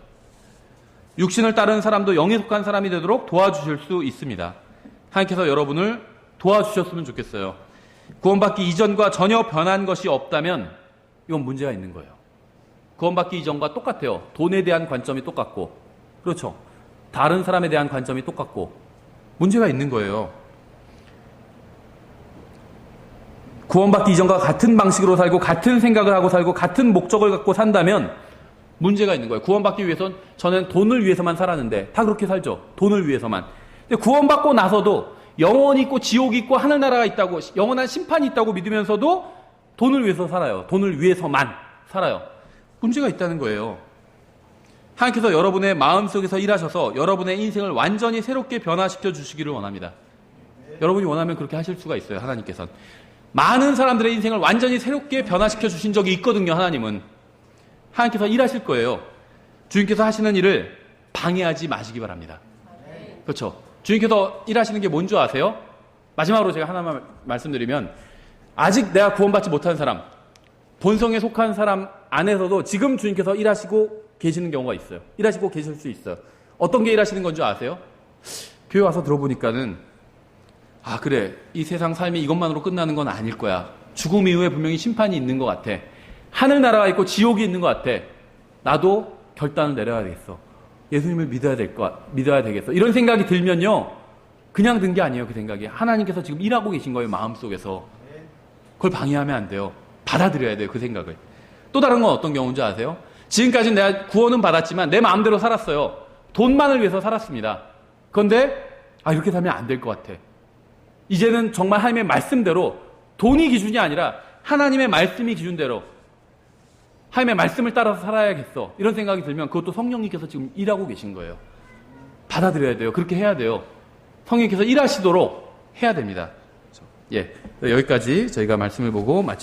육신을 따르는 사람도 영에 속한 사람이 되도록 도와주실 수 있습니다. 하나님께서 여러분을 도와주셨으면 좋겠어요. 구원받기 이전과 전혀 변한 것이 없다면 이건 문제가 있는 거예요. 구원받기 이전과 똑같아요. 돈에 대한 관점이 똑같고, 그렇죠. 다른 사람에 대한 관점이 똑같고, 문제가 있는 거예요. 구원받기 이전과 같은 방식으로 살고, 같은 생각을 하고 살고, 같은 목적을 갖고 산다면 문제가 있는 거예요. 구원받기 위해서는 저는 돈을 위해서만 살았는데, 다 그렇게 살죠. 돈을 위해서만. 근데 구원받고 나서도 영원이 있고 지옥이 있고 하늘나라가 있다고, 영원한 심판이 있다고 믿으면서도 돈을 위해서 살아요. 돈을 위해서만 살아요. 문제가 있다는 거예요. 하나님께서 여러분의 마음속에서 일하셔서 여러분의 인생을 완전히 새롭게 변화시켜 주시기를 원합니다. 여러분이 원하면 그렇게 하실 수가 있어요. 하나님께서는. 많은 사람들의 인생을 완전히 새롭게 변화시켜 주신 적이 있거든요. 하나님은. 하나님께서 일하실 거예요. 주님께서 하시는 일을 방해하지 마시기 바랍니다. 그렇죠. 주님께서 일하시는 게 뭔 줄 아세요? 마지막으로 제가 하나만 말씀드리면, 아직 내가 구원받지 못한 사람, 본성에 속한 사람 안에서도 지금 주님께서 일하시고 계시는 경우가 있어요. 일하시고 계실 수 있어요. 어떤 게 일하시는 건 줄 아세요? 교회 와서 들어보니까는, 아 그래, 이 세상 삶이 이것만으로 끝나는 건 아닐 거야. 죽음 이후에 분명히 심판이 있는 것 같아. 하늘나라가 있고 지옥이 있는 것 같아. 나도 결단을 내려야 되겠어. 예수님을 믿어야 되겠어. 이런 생각이 들면요, 그냥 든 게 아니에요. 그 생각이 하나님께서 지금 일하고 계신 거예요. 마음속에서. 그걸 방해하면 안 돼요. 받아들여야 돼요. 그 생각을. 또 다른 건 어떤 경우인지 아세요? 지금까지 내가 구원은 받았지만 내 마음대로 살았어요. 돈만을 위해서 살았습니다. 그런데 이렇게 살면 안 될 것 같아. 이제는 정말 하나님의 말씀대로, 돈이 기준이 아니라 하나님의 말씀이 기준대로 하나님의 말씀을 따라서 살아야겠어. 이런 생각이 들면 그것도 성령님께서 지금 일하고 계신 거예요. 받아들여야 돼요. 그렇게 해야 돼요. 성령님께서 일하시도록 해야 됩니다. 예, 여기까지 저희가 말씀을 보고 마치겠습니다.